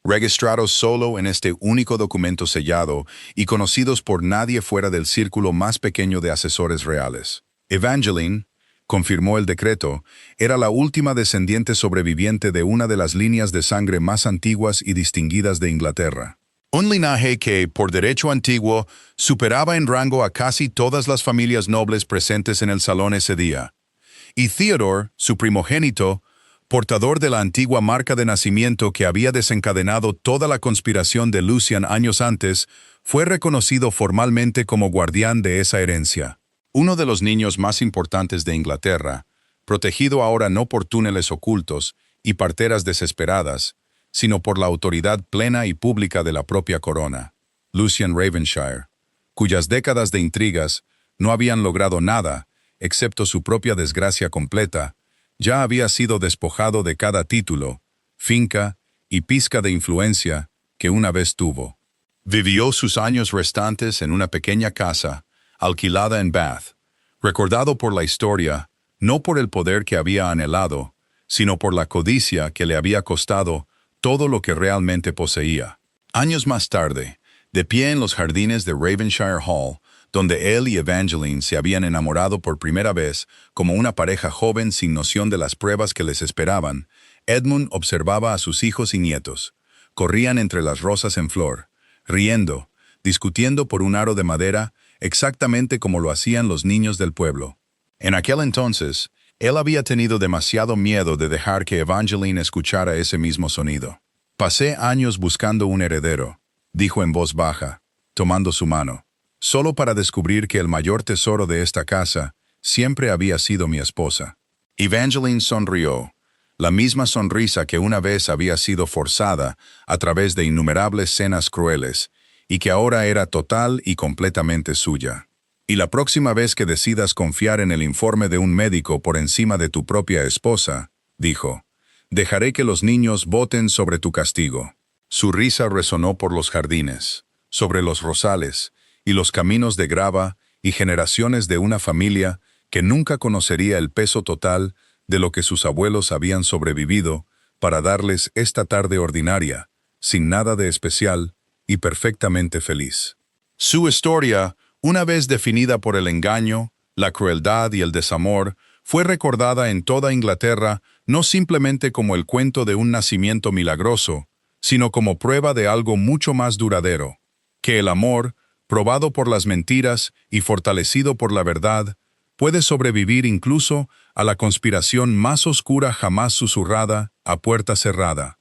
Speaker 1: registrados solo en este único documento sellado y conocidos por nadie fuera del círculo más pequeño de asesores reales. Evangeline, confirmó el decreto, era la última descendiente sobreviviente de una de las líneas de sangre más antiguas y distinguidas de Inglaterra. Un linaje que, por derecho antiguo, superaba en rango a casi todas las familias nobles presentes en el salón ese día. Y Theodore, su primogénito, portador de la antigua marca de nacimiento que había desencadenado toda la conspiración de Lucian años antes, fue reconocido formalmente como guardián de esa herencia. Uno de los niños más importantes de Inglaterra, protegido ahora no por túneles ocultos y parteras desesperadas, sino por la autoridad plena y pública de la propia corona, Lucian Ravenshire, cuyas décadas de intrigas no habían logrado nada, excepto su propia desgracia completa, ya había sido despojado de cada título, finca y pizca de influencia que una vez tuvo. Vivió sus años restantes en una pequeña casa, alquilada en Bath, recordado por la historia, no por el poder que había anhelado, sino por la codicia que le había costado todo lo que realmente poseía. Años más tarde, de pie en los jardines de Ravenshire Hall, donde él y Evangeline se habían enamorado por primera vez como una pareja joven sin noción de las pruebas que les esperaban, Edmund observaba a sus hijos y nietos. Corrían entre las rosas en flor, riendo, discutiendo por un aro de madera, exactamente como lo hacían los niños del pueblo. En aquel entonces, él había tenido demasiado miedo de dejar que Evangeline escuchara ese mismo sonido. «Pasé años buscando un heredero», dijo en voz baja, tomando su mano, «solo para descubrir que el mayor tesoro de esta casa siempre había sido mi esposa». Evangeline sonrió, la misma sonrisa que una vez había sido forzada a través de innumerables cenas crueles, y que ahora era total y completamente suya. Y la próxima vez que decidas confiar en el informe de un médico por encima de tu propia esposa, dijo, dejaré que los niños voten sobre tu castigo. Su risa resonó por los jardines, sobre los rosales, y los caminos de grava y generaciones de una familia que nunca conocería el peso total de lo que sus abuelos habían sobrevivido para darles esta tarde ordinaria, sin nada de especial y perfectamente feliz. Su historia, una vez definida por el engaño, la crueldad y el desamor, fue recordada en toda Inglaterra no simplemente como el cuento de un nacimiento milagroso, sino como prueba de algo mucho más duradero, que el amor, probado por las mentiras y fortalecido por la verdad, puede sobrevivir incluso a la conspiración más oscura jamás susurrada a puerta cerrada.